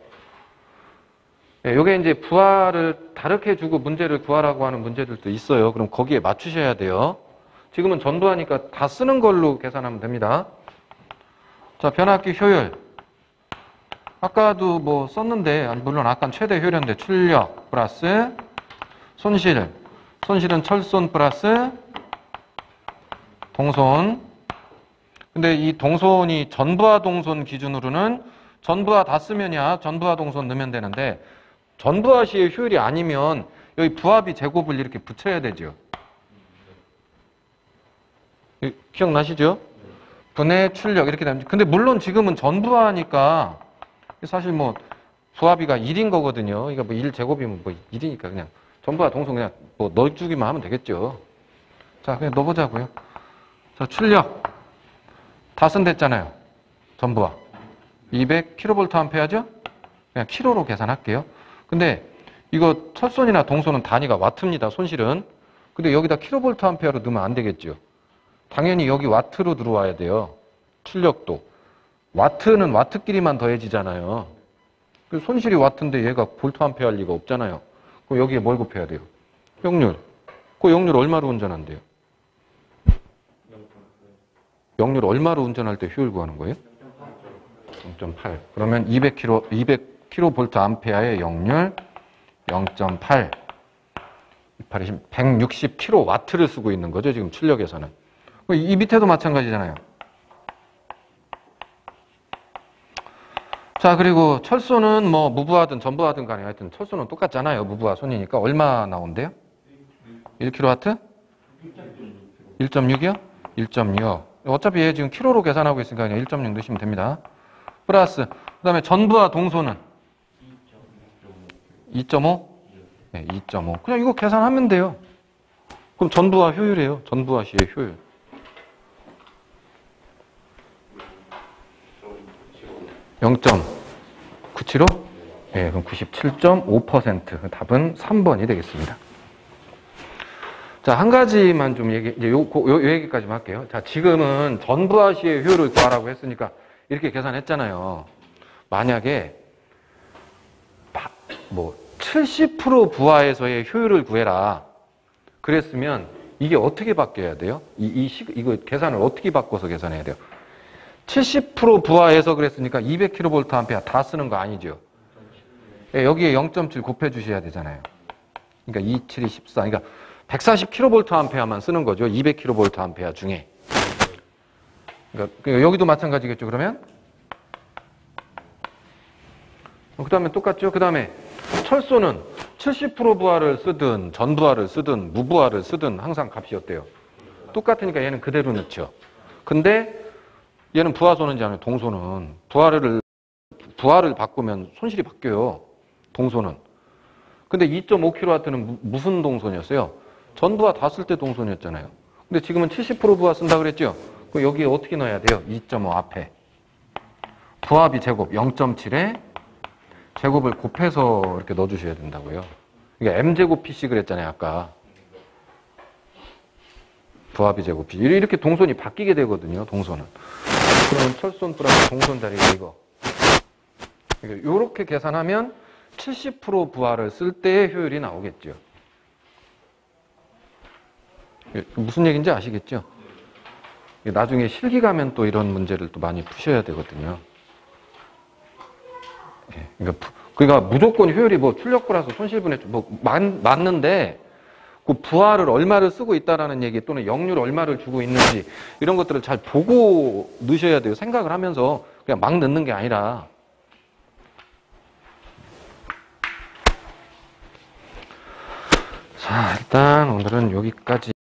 Speaker 1: 요게 이제 부하를 다르게 주고 문제를 구하라고 하는 문제들도 있어요. 그럼 거기에 맞추셔야 돼요. 지금은 전부하니까 다 쓰는 걸로 계산하면 됩니다. 자, 변압기 효율. 아까도 뭐 썼는데, 물론 아까는 최대 효율인데 출력 플러스 손실. 손실은 철손 플러스 동손. 근데 이 동손이 전부하 동손 기준으로는 전부하 다 쓰면야 전부하 동손 넣으면 되는데 전부하 시의 효율이 아니면 여기 부하비 제곱을 이렇게 붙여야 되죠. 기억나시죠? 분해 출력 이렇게 됩니다. 근데 물론 지금은 전부하니까 사실 뭐 부하비가 1인 거거든요. 이거 뭐 1 제곱이면 뭐 1이니까 그냥 전부하 동손 그냥 뭐 넣어주기만 하면 되겠죠. 자, 그냥 넣어보자고요. 자, 출력 다 쓴댔잖아요. 전부하 200kVA죠? 그냥 킬로로 계산할게요. 근데 이거 철손이나 동손은 단위가 와트입니다. 손실은. 근데 여기다 kVA로 넣으면 안 되겠죠. 당연히 여기 와트로 들어와야 돼요. 출력도. 와트는 와트끼리만 더해지잖아요. 손실이 와트인데 얘가 볼트암페어 할 리가 없잖아요. 그럼 여기에 뭘 곱해야 돼요? 역률. 그 역률 얼마로 운전한대요? 역률 얼마로 운전할 때 효율 구하는 거예요? 0.8. 그러면 200kVA의 역률 0.8. 160kW를 쓰고 있는 거죠. 지금 출력에서는. 이 밑에도 마찬가지잖아요. 자, 그리고 철소는 뭐 무부하든 전부하든 간에 하여튼 철소는 똑같잖아요. 무부하 손이니까 얼마 나온대요? 1kW? 1.6이요? 1.6. 어차피 얘 지금 킬로로 계산하고 있으니까 그냥 1.6 넣으시면 됩니다. 플러스 그 다음에 전부하 동소는 2.5? 네, 2.5. 그냥 이거 계산하면 돼요. 그럼 전부하 효율이에요. 전부하 시의 효율. (0.975) 네, 그럼 97.5%. 답은 3번이 되겠습니다. 자, 한 가지만 좀 얘기, 이제 요 얘기까지만 할게요. 자, 지금은 전부하 시의 효율을 구하라고 했으니까 이렇게 계산했잖아요. 만약에, 70% 부하에서의 효율을 구해라. 그랬으면 이게 어떻게 바뀌어야 돼요? 이거 계산을 어떻게 바꿔서 계산해야 돼요? 70% 부하에서 그랬으니까 200kVA 다 쓰는 거 아니죠? 예, 여기에 0.7 곱해주셔야 되잖아요. 그러니까 2, 7, 14. 그러니까 140kVA만 쓰는 거죠. 200kVA 중에. 그러니까 여기도 마찬가지겠죠, 그러면? 그 다음에 똑같죠? 그 다음에 철소는 70% 부하를 쓰든 전부하를 쓰든 무부하를 쓰든 항상 값이 어때요? 똑같으니까 얘는 그대로 넣죠. 근데 얘는 부하소는지 아니면 동소는 부하를 바꾸면 손실이 바뀌어요. 동소는. 근데 2.5kW는 무슨 동선이었어요? 전부하 다 쓸 때 동선이었잖아요. 근데 지금은 70% 부하 쓴다 그랬죠? 그럼 여기에 어떻게 넣어야 돼요? 2.5 앞에. 부하비 제곱 0.7에 제곱을 곱해서 이렇게 넣어주셔야 된다고요. 그러니까 m제곱 pc 그랬잖아요, 아까. 부하비 제곱 pc. 이렇게 동선이 바뀌게 되거든요, 동선은. 그러면 철손 플러스 동선 자리가 이거. 그러니까 이렇게 계산하면 70% 부하를 쓸 때의 효율이 나오겠죠. 무슨 얘기인지 아시겠죠? 나중에 실기 가면 또 이런 문제를 또 많이 푸셔야 되거든요. 그러니까 무조건 효율이 뭐 출력 플러스 손실분해 맞는데 그 부하를 얼마를 쓰고 있다라는 얘기 또는 역률 얼마를 주고 있는지 이런 것들을 잘 보고 넣으셔야 돼요. 생각을 하면서 그냥 막 넣는 게 아니라. 자, 일단 오늘은 여기까지.